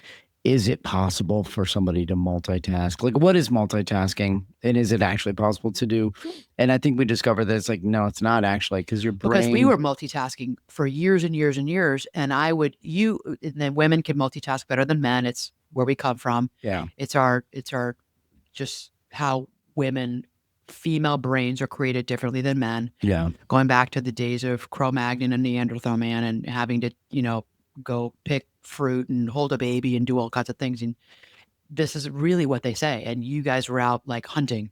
is it possible for somebody to multitask? Like, what is multitasking, and is it actually possible to do? And I think we discovered that it's like, no, it's not actually, because your brain. Because we were multitasking for years and years and years, and and then women can multitask better than men. It's where we come from. Yeah. It's our just how female brains are created differently than men. Yeah. Going back to the days of Cro-Magnon and Neanderthal man, and having to, go pick fruit and hold a baby and do all kinds of things. And this is really what they say. And you guys were out like hunting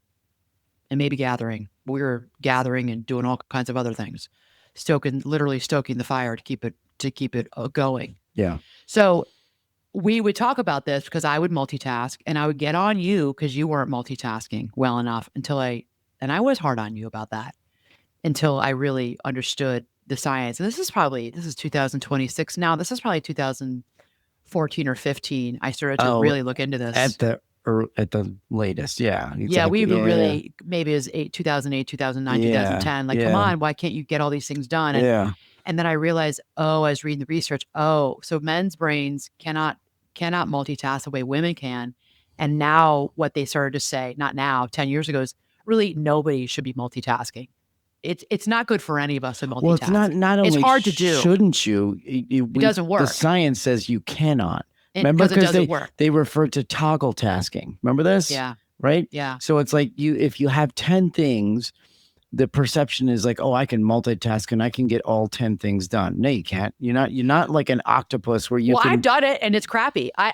and maybe gathering. We were gathering and doing all kinds of other things, literally stoking the fire to keep it going. Yeah. So we would talk about this, because I would multitask, and I would get on you because you weren't multitasking well enough, and I was hard on you about that, until I really understood the science. And this is 2026 now. This is probably 2014 or 15. I started to really look into this. At the latest. Yeah. Yeah. We even really, maybe it was 2008, 2009, 2010. Like, come on, why can't you get all these things done? And then I realized, I was reading the research. So men's brains cannot multitask the way women can. And now what they started to say, not now, 10 years ago, is really nobody should be multitasking. It's not good for any of us to multitask. Well, it's not only it's hard to do. Shouldn't you? It doesn't work. The science says you cannot. Remember, because it doesn't work. They referred to toggle tasking. Remember this? Yeah. Right? Yeah. So it's like, if you have 10 things, the perception is like, I can multitask and I can get all 10 things done. No, you can't. You're not like an octopus where you can. I've done it and it's crappy. I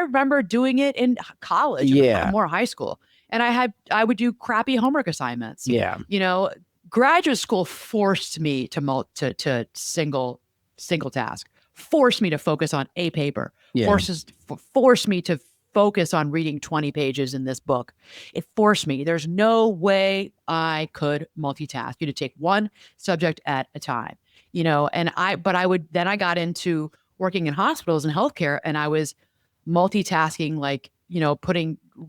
remember doing it in college, more high school. And I would do crappy homework assignments. Yeah. Graduate school forced me to single task, force me to focus on a paper, Yeah. force me to focus on reading 20 pages in this book. It forced me. There's no way I could multitask. You to take one subject at a time, but I got into working in hospitals and healthcare, and I was multitasking, like,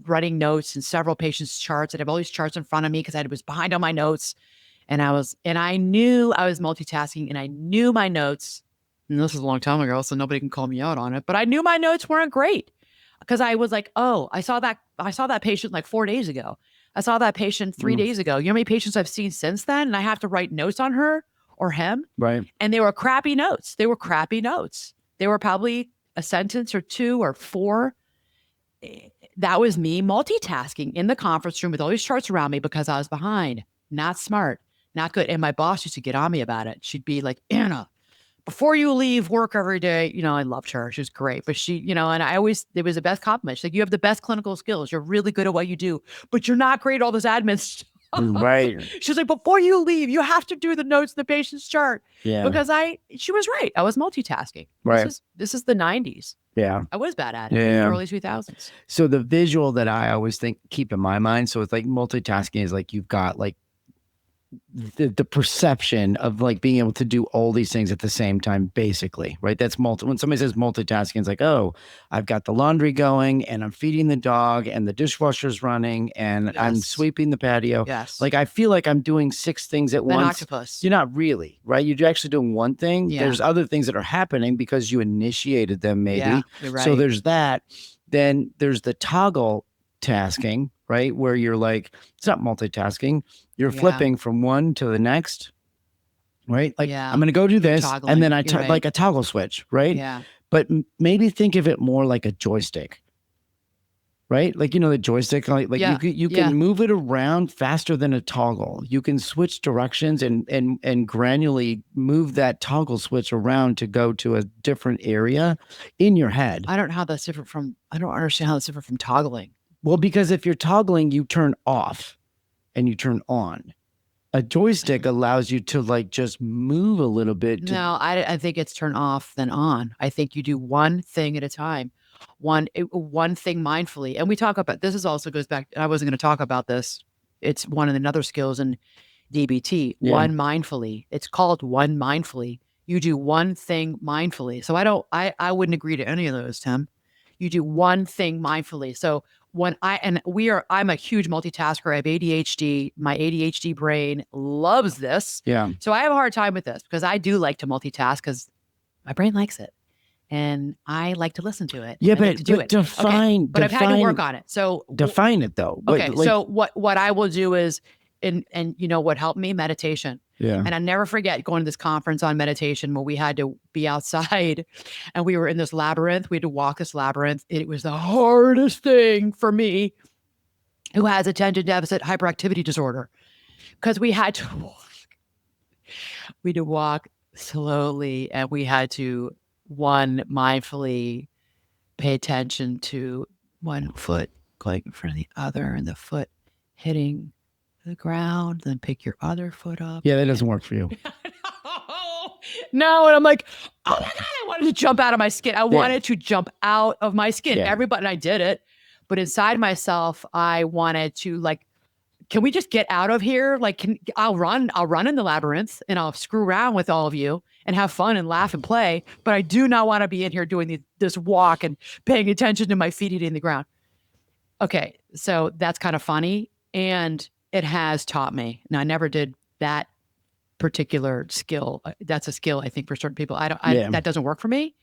writing notes and several patients' charts. I'd have all these charts in front of me because I was behind on my notes. And I knew I was multitasking, and I knew my notes. And this is a long time ago, so nobody can call me out on it, but I knew my notes weren't great because I was like, oh, I saw that patient like 4 days ago. I saw that patient 3 days ago. You know how many patients I've seen since then? And I have to write notes on her or him. Right. And they were crappy notes. They were crappy notes. They were probably a sentence or two or four. That was me multitasking in the conference room with all these charts around me because I was behind. Not smart, not good. And my boss used to get on me about it. She'd be like, Anna, before you leave work every day, I loved her. She was great. But and I always, it was the best compliment. She's like, you have the best clinical skills. You're really good at what you do, but you're not great at all this admin stuff. Right. She's like, before you leave, you have to do the notes in the patient's chart. Yeah. Because she was right. I was multitasking. Right. This is the 90s. Yeah. I was bad at it. Yeah. Early 2000s. So the visual that I always keep in my mind, so it's like multitasking is like you've got like the perception of like being able to do all these things at the same time, basically, right? That's when somebody says multitasking, it's like, oh, I've got the laundry going and I'm feeding the dog and the dishwasher's running and I'm sweeping the patio. Yes. Like I feel like I'm doing 6 things at once. Octopus. You're not really, right? You're actually doing one thing. Yeah. There's other things that are happening because you initiated them, maybe. Yeah, you're right. So there's that. Then there's the toggle tasking, right? Where you're like, it's not multitasking. You're flipping from one to the next, right? Like I'm going to go do this. And then like a toggle switch, right? Yeah. But maybe think of it more like a joystick, right? Like, the joystick, like you can move it around faster than a toggle. You can switch directions and gradually move that toggle switch around to go to a different area in your head. I don't understand how that's different from toggling. Well, because if you're toggling, you turn off and you turn on. A joystick allows you to like just move a little bit. No, I think it's turn off then on. I think you do one thing at a time, one thing mindfully. And we talk about this. Is also goes back. I wasn't going to talk about this. It's one of the other skills in DBT. Yeah. One mindfully. It's called one mindfully. You do one thing mindfully. So I wouldn't agree to any of those, Tim. You do one thing mindfully. So I'm a huge multitasker. I have ADHD. My ADHD brain loves this. Yeah. So I have a hard time with this because I do like to multitask because my brain likes it. And I like to listen to it. Yeah, but define. But I've had to work on it. So define it though. Okay. So what I will do is, and what helped me? Meditation. Yeah. And I never forget going to this conference on meditation where we had to be outside and we were in this labyrinth. We had to walk this labyrinth. It was the hardest thing for me, who has attention deficit hyperactivity disorder, because we had to walk slowly, and we had to mindfully pay attention to one foot going in front of the other and the foot hitting the ground, then pick your other foot up. Yeah, that doesn't work for you. No, and I'm like, oh my God, I wanted to jump out of my skin. I wanted to jump out of my skin. Yeah. And I did it. But inside myself, I wanted to like, can we just get out of here? Like, I'll run in the labyrinth and I'll screw around with all of you and have fun and laugh and play. But I do not want to be in here doing this walk and paying attention to my feet hitting the ground. Okay, so that's kind of funny. And it has taught me. Now, I never did that particular skill. That's a skill, I think, for certain people. That doesn't work for me.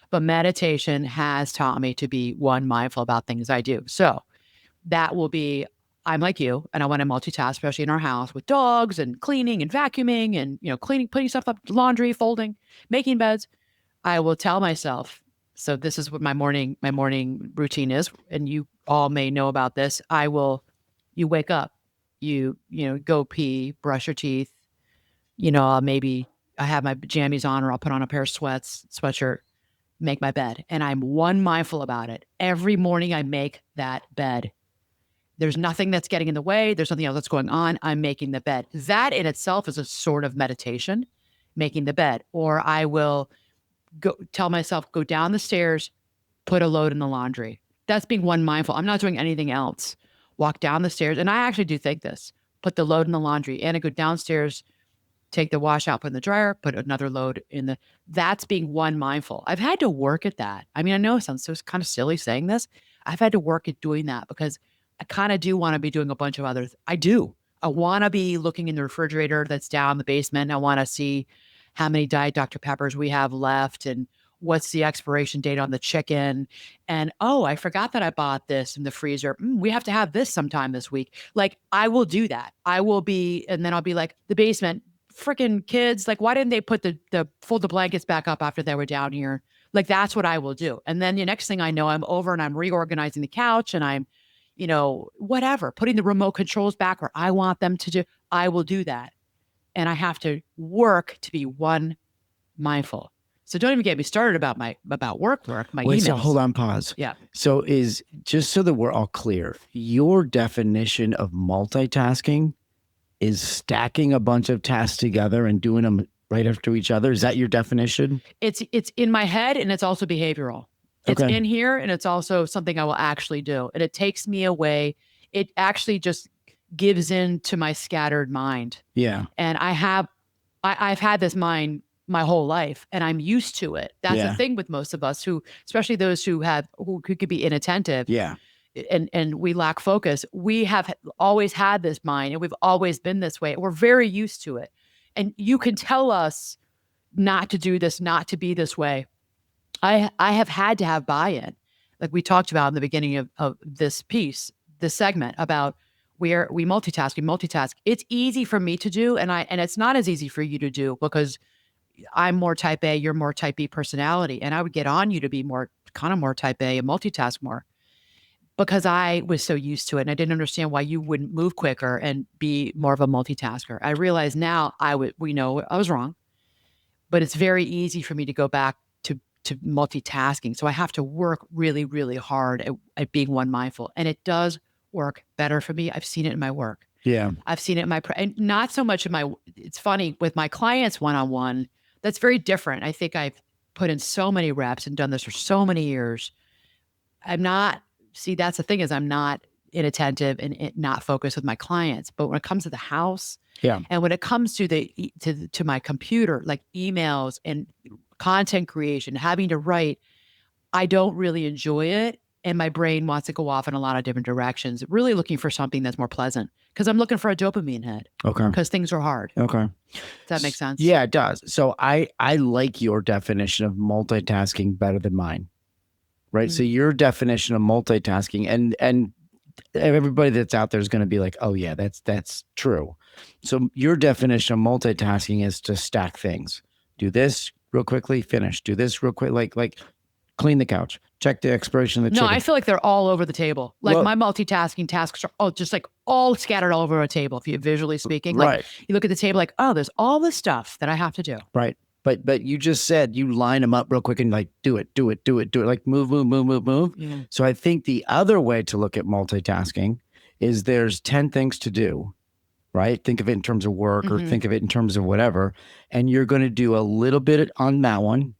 But meditation has taught me to be mindful about things I do. So that will be, I'm like you, and I want to multitask, especially in our house with dogs and cleaning and vacuuming and, cleaning, putting stuff up, laundry, folding, making beds. I will tell myself, so this is what my morning routine is. And you all may know about this. You wake up, you go pee, brush your teeth, maybe I have my jammies on, or I'll put on a pair of sweatshirt, make my bed. And I'm mindful about it. Every morning I make that bed. There's nothing that's getting in the way. There's nothing else that's going on. I'm making the bed. That in itself is a sort of meditation, making the bed. Or I will tell myself, go down the stairs, put a load in the laundry. That's being one mindful. I'm not doing anything else. Walk down the stairs. And I actually do think this, put the load in the laundry and I go downstairs, take the wash out, put in the dryer, put another load in the, that's being one mindful. I've had to work at that. I mean, I know it sounds so kind of silly saying this. I've had to work at doing that because I kind of do want to be doing a bunch of others. I do. I want to be looking in the refrigerator that's down in the basement. I want to see how many Diet Dr. Peppers we have left and what's the expiration date on the chicken. And oh, I forgot that I bought this in the freezer. We have to have this sometime this week. Like, I will do that. I will be, and then I'll be like, the basement, freaking kids, like, why didn't they put the fold the blankets back up after they were down here? Like, that's what I will do. And then the next thing I know, I'm over and I'm reorganizing the couch and I'm, whatever, putting the remote controls back where I want them to do. I will do that. And I have to work to be one mindful. So don't even get me started about my work, my Wait, emails. so hold on, pause. Yeah. So is, just so that we're all clear, your definition of multitasking is stacking a bunch of tasks together and doing them right after each other. Is that your definition? It's in my head and it's also behavioral. It's Okay. in here and it's also something I will actually do. And it takes me away. It actually just gives in to my scattered mind. Yeah. And I've had this mind my whole life and I'm used to it. That's Yeah. the thing with most of us who, especially those who could be inattentive. Yeah. And we lack focus. We have always had this mind and we've always been this way. We're very used to it. And you can tell us not to do this, not to be this way. I have had to have buy-in, like we talked about in the beginning of this piece, this segment about where we multitask. It's easy for me to do, and it's not as easy for you to do because I'm more type A, you're more type B personality, and I would get on you to be more type A and multitask more because I was so used to it, and I didn't understand why you wouldn't move quicker and be more of a multitasker. I realize now we know I was wrong, but it's very easy for me to go back to multitasking. So I have to work really, really hard at being one mindful. And it does work better for me. I've seen it in my work. Yeah. I've seen it in and not so much in it's funny with my clients one-on-one, that's very different. I think I've put in so many reps and done this for so many years. That's the thing is I'm not inattentive and not focused with my clients. But when it comes to the house, yeah, and when it comes to to my computer, like emails and content creation, having to write, I don't really enjoy it. And my brain wants to go off in a lot of different directions, really looking for something that's more pleasant because I'm looking for a dopamine hit. Okay. Because things are hard. Okay. Does that make sense? Yeah, it does. So I like your definition of multitasking better than mine. Right. So your definition of multitasking and everybody that's out there is going to be like, oh yeah, that's true. So your definition of multitasking is to stack things. Do this real quickly, finish. Do this real quick, like clean the couch, check the expiration of the chicken. No, I feel like they're all over the table. Like my multitasking tasks are just like all scattered all over a table. If you're visually speaking, like right. You look at the table, like, oh, there's all this stuff that I have to do. Right. But you just said you line them up real quick and like do it, like move. Yeah. So I think the other way to look at multitasking is there's 10 things to do, right? Think of it in terms of work or think of it in terms of whatever. And you're going to do a little bit on that one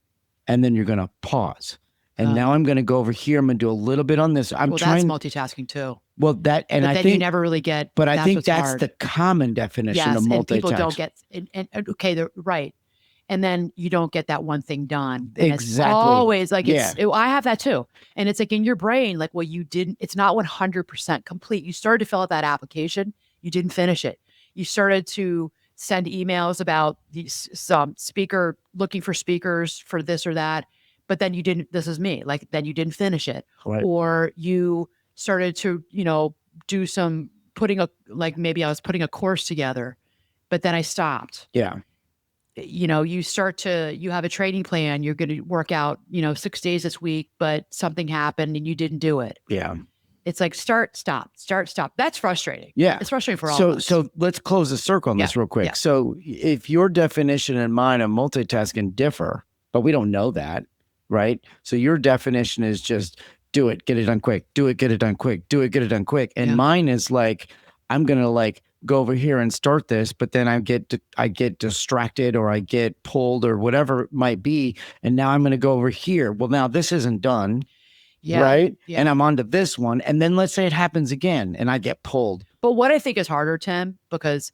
and then you're going to pause. And now I'm going to go over here. I'm going to do a little bit on this. That's multitasking too. Well, I think you never really get. But I think that's hard. the common definition of multitasking. And people don't get. And okay, they're right. And then you don't get that one thing done. And exactly. It's always like I have that too. And it's like in your brain, like, well, you didn't. It's not 100% complete. You started to fill out that application. You didn't finish it. You started to send emails about some speaker looking for speakers for this or that. But then you didn't, this is me, like, then you didn't finish it. Right. Or you started to, do some maybe I was putting a course together, but then I stopped. Yeah. You have a training plan, you're going to work out, 6 days this week, but something happened and you didn't do it. Yeah. It's like start, stop. That's frustrating. Yeah. It's frustrating for all of us. So let's close the circle on this real quick. Yeah. So if your definition and mine of multitasking differ, but we don't know that, right? So your definition is just do it, get it done quick, do it, get it done quick, do it, get it done quick. And mine is like, I'm going to like go over here and start this, but then I get distracted or I get pulled or whatever it might be, and now I'm going to go over here. Well, now this isn't done, Yeah. right? Yeah. And I'm on to this one, and then let's say it happens again, and I get pulled. But what I think is harder, Tim, because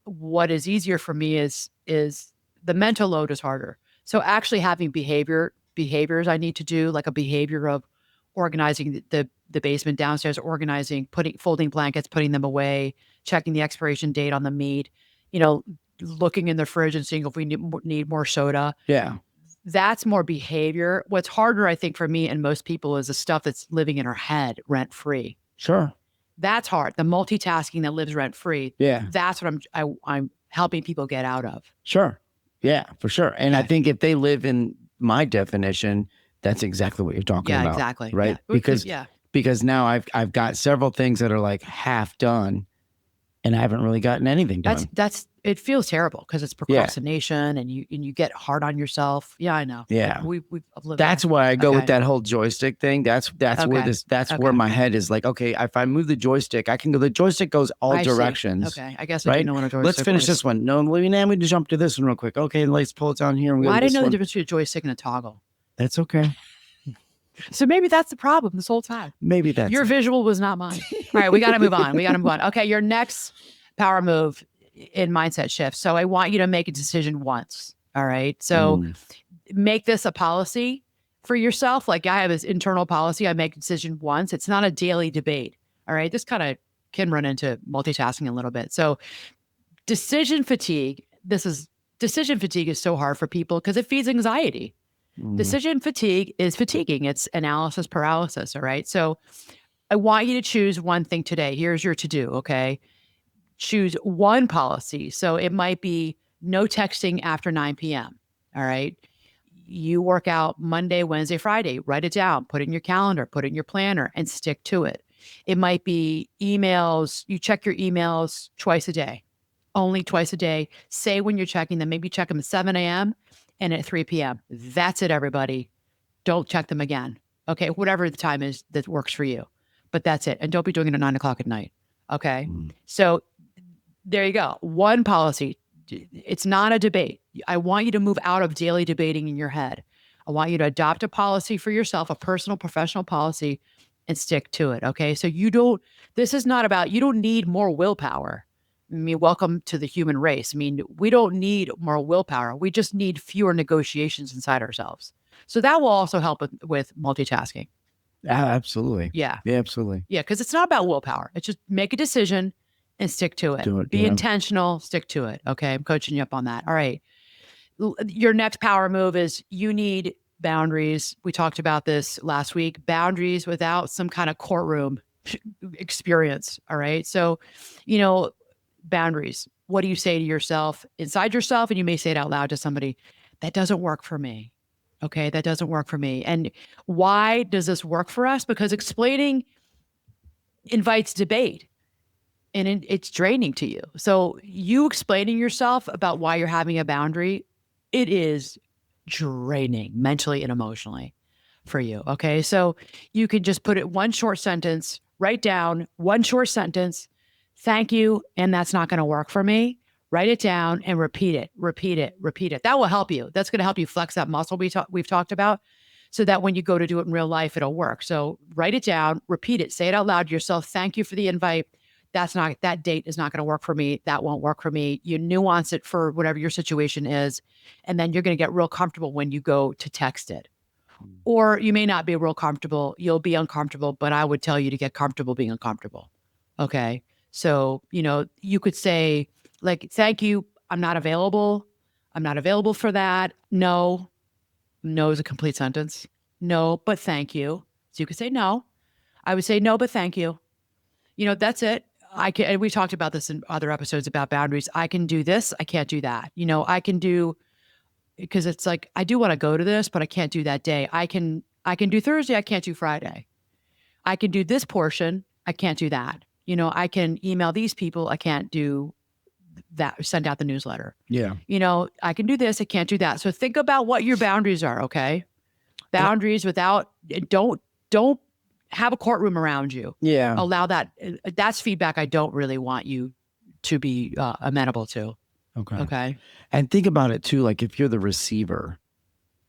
what is easier for me is the mental load is harder. So actually having behaviors I need to do, like a behavior of organizing the basement downstairs, organizing, folding blankets, putting them away, checking the expiration date on the meat, looking in the fridge and seeing if we need more soda. Yeah. That's more behavior. What's harder, I think, for me and most people is the stuff that's living in our head rent free. Sure. That's hard. The multitasking that lives rent free. Yeah. That's what I'm helping people get out of. Sure. Yeah, for sure. And I think if they live in my definition, that's exactly what you're talking about. Yeah, exactly. Right. Yeah. Because now I've got several things that are like half done and I haven't really gotten anything done. It feels terrible because it's procrastination and you get hard on yourself. Yeah, I know. Yeah. We've lived That's that. why I go with that whole joystick thing. That's where my head is like, okay, if I move the joystick, I can go, the joystick goes all directions. See. Okay. I guess I do know what a joystick Let's finish this one. No, we need to jump to this one real quick. Okay, let's pull it down here. And I didn't know the difference between a joystick and a toggle. That's okay. So maybe that's the problem this whole time. Maybe that's your visual was not mine. All right, we got to move on. Okay, your next power move in mindset shift. So I want you to make a decision once. All right. So make this a policy for yourself. Like I have this internal policy. I make a decision once. It's not a daily debate. All right. This kind of can run into multitasking a little bit. So decision fatigue is so hard for people because it feeds anxiety. Decision fatigue is fatiguing. It's analysis paralysis. All right. So I want you to choose one thing today. Here's your to-do. Okay. Choose one policy. So it might be no texting after 9 p.m. All right. You work out Monday, Wednesday, Friday, write it down, put it in your calendar, put it in your planner and stick to it. It might be emails. You check your emails twice a day, only twice a day. Say when you're checking them, maybe check them at 7 a.m. and at 3 p.m. That's it, everybody. Don't check them again. Okay. Whatever the time is that works for you, but that's it. And don't be doing it at 9 o'clock at night. Okay. So there you go. One policy. It's not a debate. I want you to move out of daily debating in your head. I want you to adopt a policy for yourself, a personal, professional policy, and stick to it. Okay. So this is not about, you don't need more willpower. I mean, welcome to the human race. I mean, we don't need more willpower. We just need fewer negotiations inside ourselves. So that will also help with multitasking. Absolutely. Yeah. Yeah, absolutely. Yeah. Because it's not about willpower. It's just make a decision and stick to it. Be intentional, stick to it. Okay. I'm coaching you up on that. All right. Your next power move is you need boundaries. We talked about this last week. Boundaries without some kind of courtroom experience. All right. So, boundaries. What do you say to yourself inside yourself? And you may say it out loud to somebody. That doesn't work for me. Okay. That doesn't work for me. And why does this work for us? Because explaining invites debate. And it's draining to you. So you explaining yourself about why you're having a boundary, it is draining mentally and emotionally for you. Okay. So you can just put it one short sentence, write down one short sentence, thank you. And that's not going to work for me. Write it down and repeat it. That will help you. That's going to help you flex that muscle we've talked about so that when you go to do it in real life, it'll work. So write it down, repeat it, say it out loud to yourself. Thank you for the invite. That date is not going to work for me. That won't work for me. You nuance it for whatever your situation is. And then you're going to get real comfortable when you go to text it. Or you may not be real comfortable. You'll be uncomfortable, but I would tell you to get comfortable being uncomfortable. Okay. So, you could say like, thank you. I'm not available. I'm not available for that. No is a complete sentence. No, but thank you. So you could say no. I would say no, but thank you. That's it. And we talked about this in other episodes about boundaries. I can do this. I can't do that. I can do, because it's like, I do want to go to this, but I can't do that day. I can do Thursday. I can't do Friday. I can do this portion. I can't do that. I can email these people. I can't do that, send out the newsletter. Yeah. I can do this. I can't do that. So think about what your boundaries are. Okay. Boundaries don't have a courtroom around you. Yeah. Allow that. That's feedback I don't really want you to be amenable to. Okay. Okay. And think about it too, like if you're the receiver,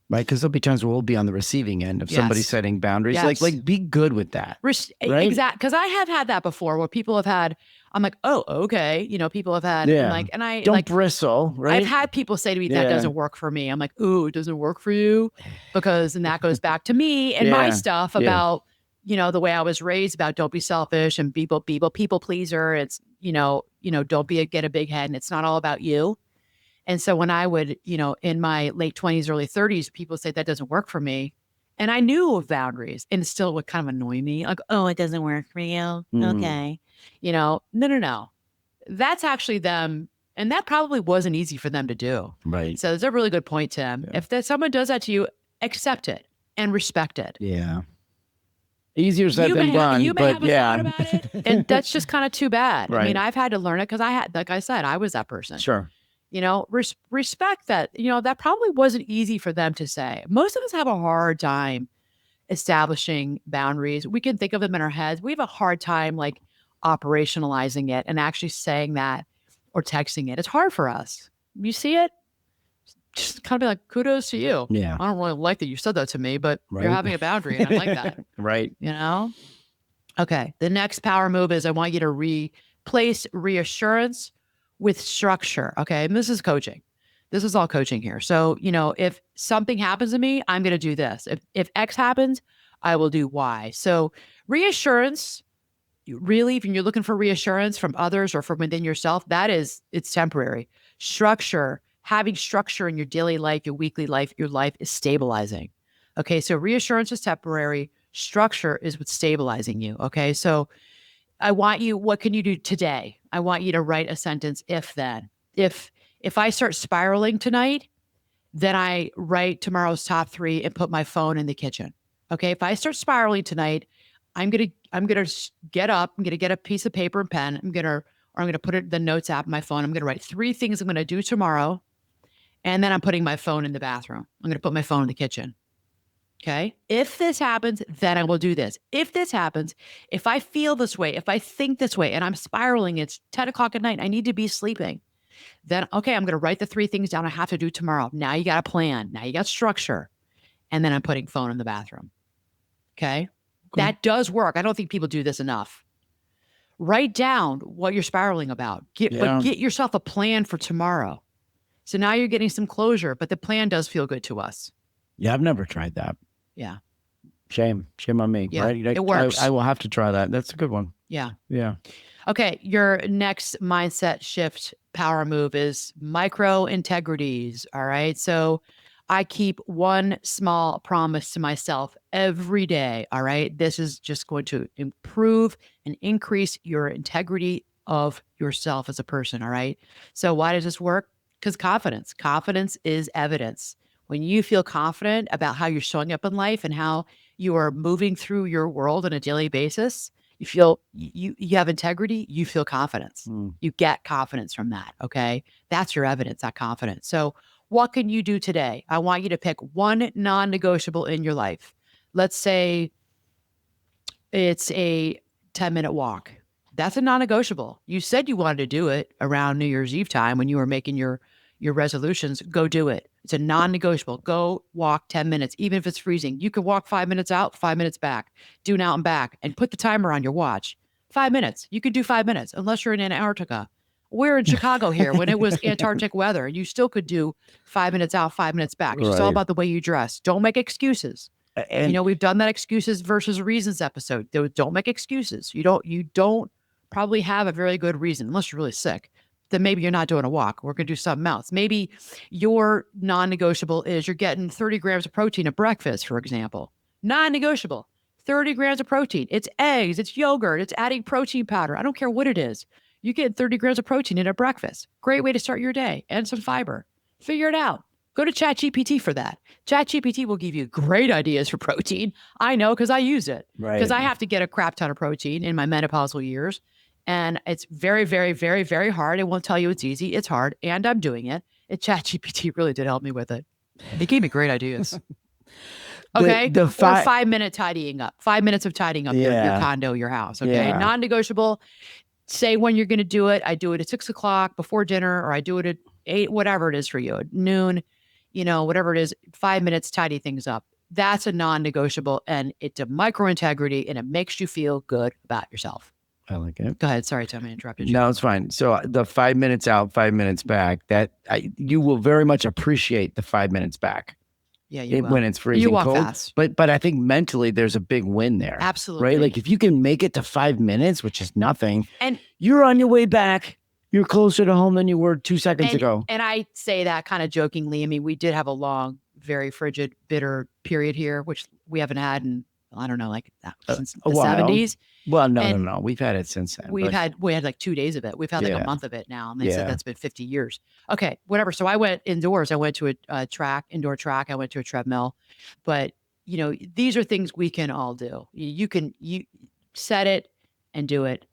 right? Because there'll be times where we'll be on the receiving end of somebody Yes. setting boundaries. Yes. Like be good with that. Right? Exact. Because I have had that before where people have had, I'm like, oh, okay. You know, people have had, Yeah. I'm like, and I Don't like, bristle, right? I've had people say to me, that Yeah. doesn't work for me. I'm like, ooh, it doesn't work for you. Because, and that goes back to me and my Yeah. stuff Yeah. about, you know, the way I was raised about don't be selfish and people pleaser. It's, don't get a big head and it's not all about you. And so when I would, in my late 20s, early 30s, people say that doesn't work for me. And I knew of boundaries and it still would kind of annoy me. Like, oh, it doesn't work for you. Okay. No. That's actually them. And that probably wasn't easy for them to do. Right. So it's a really good point, Tim. Yeah. If someone does that to you, accept it and respect it. Yeah. Easier said than done. You may have a yeah. thought about it, and that's just kind of too bad. Right. I mean, I've had to learn it because like I said, I was that person. Sure. Respect that. That probably wasn't easy for them to say. Most of us have a hard time establishing boundaries. We can think of them in our heads. We have a hard time like operationalizing it and actually saying that or texting it. It's hard for us. You see it? Just kind of be like, kudos to you. Yeah. I don't really like that you said that to me, but Right. you're having a boundary and I like that. Right. Okay. The next power move is I want you to replace reassurance with structure. Okay. And this is coaching. This is all coaching here. So, if something happens to me, I'm going to do this. If X happens, I will do Y. So reassurance, really, if you're looking for reassurance from others or from within yourself, it's temporary. Structure, having structure in your daily life, your weekly life, your life is stabilizing. Okay. So reassurance is temporary. Structure is what's stabilizing you. Okay. So what can you do today? I want you to write a sentence, if then. If I start spiraling tonight, then I write tomorrow's top 3 and put my phone in the kitchen. Okay. If I start spiraling tonight, I'm gonna get up. I'm gonna get a piece of paper and pen. I'm gonna put it in the notes app on my phone. I'm gonna write 3 things I'm gonna do tomorrow, and then I'm putting my phone in the bathroom. I'm gonna put my phone in the kitchen. Okay. If this happens, then I will do this. If this happens, if I feel this way, if I think this way, and I'm spiraling, it's 10 o'clock at night, I need to be sleeping. Then, okay, I'm going to write the 3 things down I have to do tomorrow. Now you got a plan. Now you got structure. And then I'm putting phone in the bathroom. Okay. That does work. I don't think people do this enough. Write down what you're spiraling about. But get yourself a plan for tomorrow. So now you're getting some closure, but the plan does feel good to us. Yeah, I've never tried that. Yeah. Shame on me. Yeah, right? it works. I will have to try that. That's a good one. Yeah. Yeah. Okay. Your next mindset shift power move is micro integrities. All right. So I keep one small promise to myself every day. All right. This is just going to improve and increase your integrity of yourself as a person. All right. So why does this work? Because confidence is evidence. When you feel confident about how you're showing up in life and how you are moving through your world on a daily basis, you feel you have integrity, you feel confidence. You get confidence from that. Okay. That's your evidence, that confidence. So what can you do today? I want you to pick one non-negotiable in your life. Let's say it's a 10-minute walk. That's a non-negotiable. You said you wanted to do it around New Year's Eve time when you were making your resolutions. Go do it. It's a non-negotiable. Go walk 10 minutes, even if it's freezing. You can walk 5 minutes out, 5 minutes back. Do an out and back and put the timer on your watch. 5 minutes. You can do 5 minutes unless you're in Antarctica. We're in Chicago here when it was Antarctic weather, and you still could do 5 minutes out, 5 minutes back. It's just all about the way you dress. Don't make excuses. And we've done that excuses versus reasons episode. Don't make excuses. You don't probably have a very good reason unless you're really sick. Then maybe you're not doing a walk. We're going to do something else. Maybe your non-negotiable is you're getting 30 grams of protein at breakfast, for example. Non-negotiable. 30 grams of protein. It's eggs. It's yogurt. It's adding protein powder. I don't care what it is. You get 30 grams of protein in at breakfast. Great way to start your day and some fiber. Figure it out. Go to ChatGPT for that. ChatGPT will give you great ideas for protein. I know because I use it. Because I have to get a crap ton of protein in my menopausal years. And it's very, very, very, very hard. It won't tell you it's easy. It's hard. And I'm doing it. And ChatGPT really did help me with it. It gave me great ideas. Okay. Or 5 minute tidying up. 5 minutes of tidying up your condo, your house. Okay. Non-negotiable. Say when you're going to do it. I do it at 6 o'clock before dinner, or I do it at 8, whatever it is for you, at noon, whatever it is, 5 minutes, tidy things up. That's a non-negotiable, and it's a micro integrity, and it makes you feel good about yourself. I like it. Go ahead. Sorry, Tom, I interrupted you. No, it's fine. So the 5 minutes out, 5 minutes back, you will very much appreciate the 5 minutes back. Yeah, you will. When it's freezing You walk cold. fast. But I think mentally there's a big win there. Absolutely. Right? Like if you can make it to 5 minutes, which is nothing, and you're on your way back. You're closer to home than you were 2 seconds ago. And I say that kind of jokingly. I mean, we did have a long, very frigid, bitter period here, which we haven't had in, I don't know, like since the 70s. Well, no. We've had it since then. We had like 2 days of it. We've had like a month of it now. And they said that's been 50 years. Okay, whatever. So I went indoors. I went to a indoor track. I went to a treadmill. But, these are things we can all do. You set it and do it.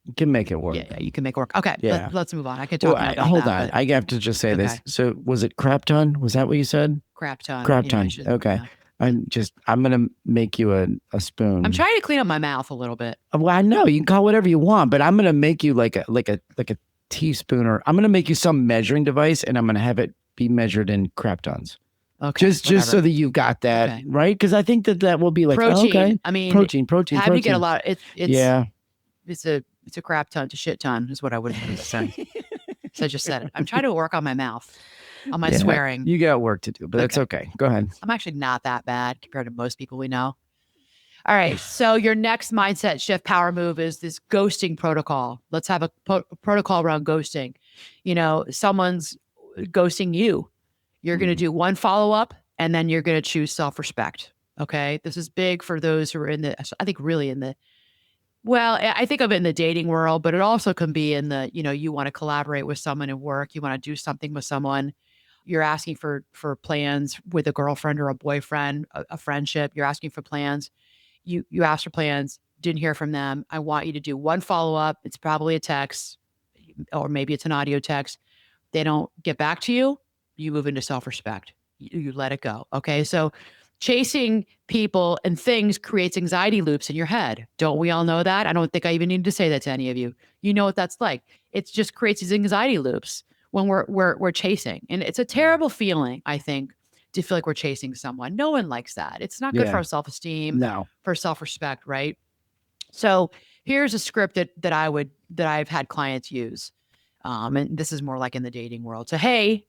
You can make it work. Yeah, you can make it work. Okay, let's move on. I could talk about hold that. On. I have to just say this. So was it crap ton? Was that what you said? Crap ton. Crap ton. Okay. Yeah. I'm going to make you a spoon. I'm trying to clean up my mouth a little bit. Well, I know you can call whatever you want, but I'm going to make you like a teaspoon, or I'm going to make you some measuring device, and I'm going to have it be measured in crap tons. Okay. Just so that you got that, right? Because I think that will be like protein. Okay. I mean, protein. Have you get a lot? It's a crap ton to shit ton is what I would say. So I just said it. I'm trying to work on my mouth, on my swearing. You got work to do, but that's okay. Go ahead. I'm actually not that bad compared to most people we know. All right. So your next mindset shift power move is this ghosting protocol. Let's have a protocol around ghosting. Someone's ghosting you. You're going to do one follow-up, and then you're going to choose self-respect. Okay. This is big for those who are I think of it in the dating world, but it also can be in the, you want to collaborate with someone at work. You want to do something with someone. You're asking for plans with a girlfriend or a boyfriend, a friendship. You're asking for plans. You asked for plans, didn't hear from them. I want you to do one follow-up. It's probably a text, or maybe it's an audio text. They don't get back to you. You move into self-respect. You let it go. Okay. So chasing people and things creates anxiety loops in your head. Don't we all know that? I don't think I even need to say that to any of you. You know what that's like. It just creates these anxiety loops when we're chasing. And it's a terrible feeling, I think, to feel like we're chasing someone. No one likes that. It's not good for our self-esteem, for self-respect, right? So here's a script that I've had clients use. And this is more like in the dating world. So, hey,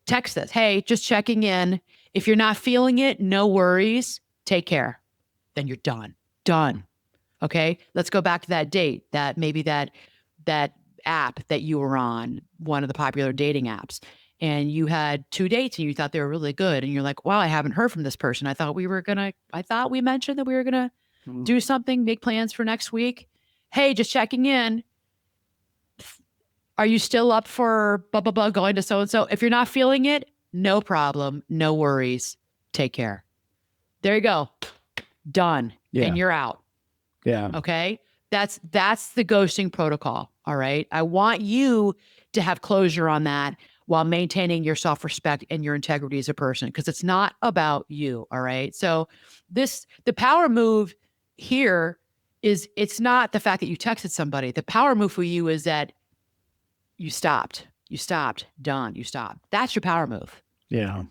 text this. Hey, just checking in. If you're not feeling it, no worries. Take care. Then you're done. Done. Okay. Let's go back to that date, that app that you were on, one of the popular dating apps, and you had 2 dates and you thought they were really good. And you're like, wow, I haven't heard from this person. I thought we mentioned that we were going to do something, make plans for next week. Hey, just checking in. Are you still up for blah, blah, blah, going to so-and-so? If you're not feeling it, no problem. No worries. Take care. There you go. Done. Yeah. And you're out. Yeah. Okay. That's the ghosting protocol. All right. I want you to have closure on that while maintaining your self-respect and your integrity as a person, because it's not about you. All right. So the power move here is, it's not the fact that you texted somebody. The power move for you is that you stopped, done, you stopped. That's your power move. Yeah. Does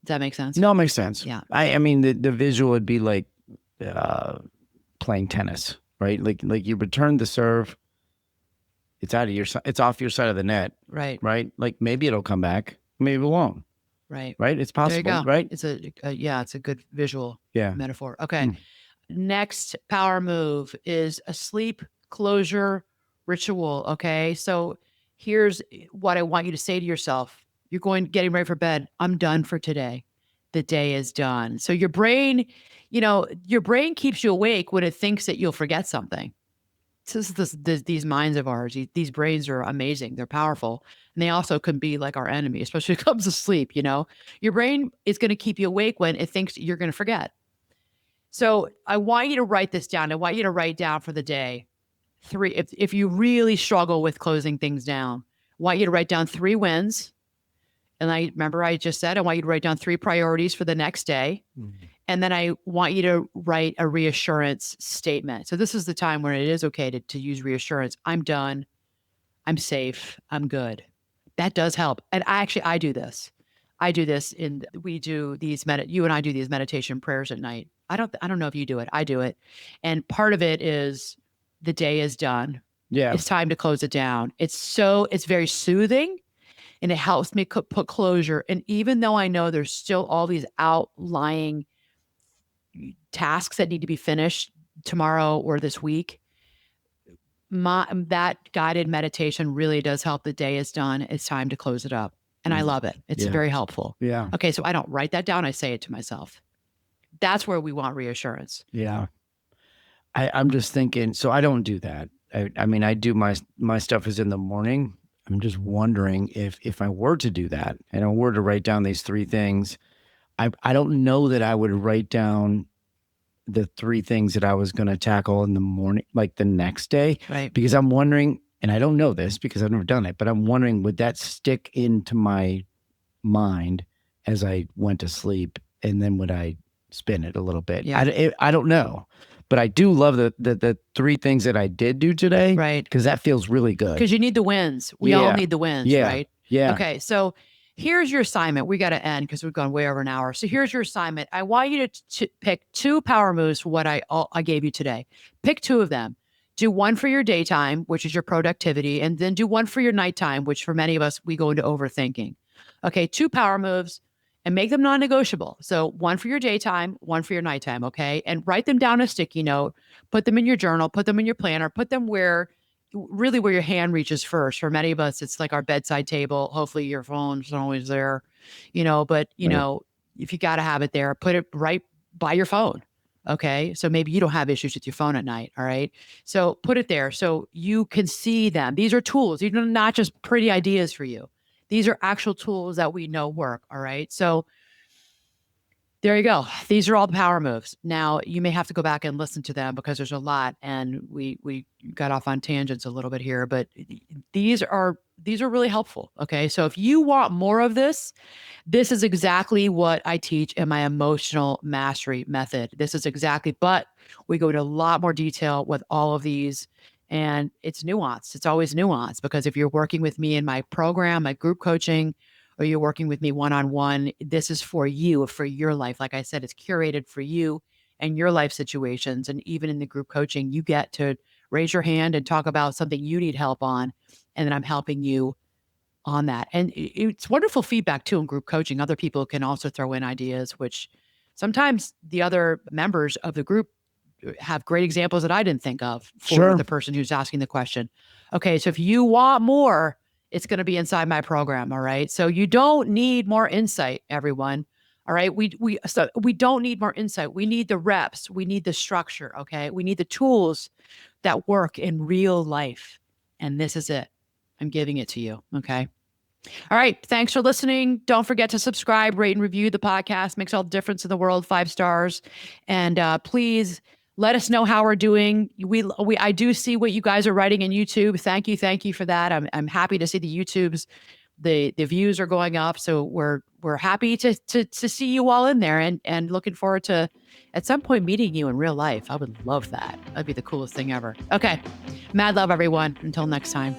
that make sense? No, it makes sense. Yeah. I mean, the visual would be like playing tennis, right? Like you return the serve. It's it's off your side of the net. Right. Right. Like maybe it'll come back. Maybe it won't. Right. Right. It's possible. There you go. Right. It's it's a good visual metaphor. Okay. Mm. Next power move is a sleep closure ritual. Okay. So here's what I want you to say to yourself. You're getting ready for bed. I'm done for today. The day is done. So your brain keeps you awake when it thinks that you'll forget something. These minds of ours, these brains are amazing. They're powerful. And they also can be like our enemy, especially when it comes to sleep. Your brain is going to keep you awake when it thinks you're going to forget. So I want you to write this down. I want you to write down for the day 3. If you really struggle with closing things down, I want you to write down 3 wins. And I remember I just said, I want you to write down 3 priorities for the next day. And then I want you to write a reassurance statement. So this is the time when it is okay to use reassurance. I'm done. I'm safe. I'm good. That does help. And I do this. I do this we do these you and I do these meditation prayers at night. I don't know if you do it. I do it. And part of it is the day is done. Yeah. It's time to close it down. It's very soothing and it helps me put closure. And even though I know there's still all these outlying tasks that need to be finished tomorrow or this week, that guided meditation really does help. The day is done. It's time to close it up. And I love it. It's very helpful. Yeah. Okay. So I don't write that down. I say it to myself. That's where we want reassurance. Yeah. I'm just thinking, so I don't do that. I mean, I do my stuff is in the morning. I'm just wondering if I were to do that and I were to write down these 3 things, I don't know that I would write down the 3 things that I was going to tackle in the morning, like the next day, Right. because I'm wondering, and I don't know this because I've never done it, but I'm wondering, would that stick into my mind as I went to sleep, and then would I spin it a little bit? Yeah. I don't know, but I do love the 3 things that I did do today, Right. because that feels really good. Because you need the wins. We all need the wins, right? Yeah. Okay. So here's your assignment. We got to end because we've gone way over an hour. So here's your assignment. I want you to pick 2 power moves for what I gave you today. Pick 2 of them. Do one for your daytime, which is your productivity, and then do one for your nighttime, which for many of us, we go into overthinking. Okay. 2 power moves and make them non-negotiable. So one for your daytime, one for your nighttime. Okay. And write them down a sticky note, put them in your journal, put them in your planner, put them where your hand reaches first. For many of us, it's like our bedside table. Hopefully your phone's always there, but if you got to have it there, put it right by your phone. Okay. So maybe you don't have issues with your phone at night. All right. So put it there so you can see them. These are tools. These are not just pretty ideas for you. These are actual tools that we know work. All right. So there you go. These are all the power moves. Now you may have to go back and listen to them because there's a lot, and we got off on tangents a little bit here, but these are really helpful. Okay. So if you want more of this is exactly what I teach in my emotional mastery method. This is exactly, but we go into a lot more detail with all of these, and it's nuanced. It's always nuanced because if you're working with me in my program, my group coaching, or you're working with me one-on-one, this is for you, for your life. Like I said, it's curated for you and your life situations. And even in the group coaching, you get to raise your hand and talk about something you need help on. And then I'm helping you on that. And it's wonderful feedback too in group coaching. Other people can also throw in ideas, which sometimes the other members of the group have great examples that I didn't think of for the person who's asking the question. Okay, so if you want more, it's going to be inside my program. All right. So you don't need more insight, everyone. All right. We don't need more insight. We need the reps. We need the structure. Okay. We need the tools that work in real life. And this is it. I'm giving it to you. Okay. All right. Thanks for listening. Don't forget to subscribe, rate, and review the podcast. Makes all the difference in the world. 5 stars. And please let us know how we're doing. I do see what you guys are writing in YouTube. Thank you for that. I'm happy to see the YouTubes. The views are going up. So we're happy to see you all in there, and looking forward to at some point meeting you in real life. I would love that. That'd be the coolest thing ever. Okay. Mad love, everyone. Until next time.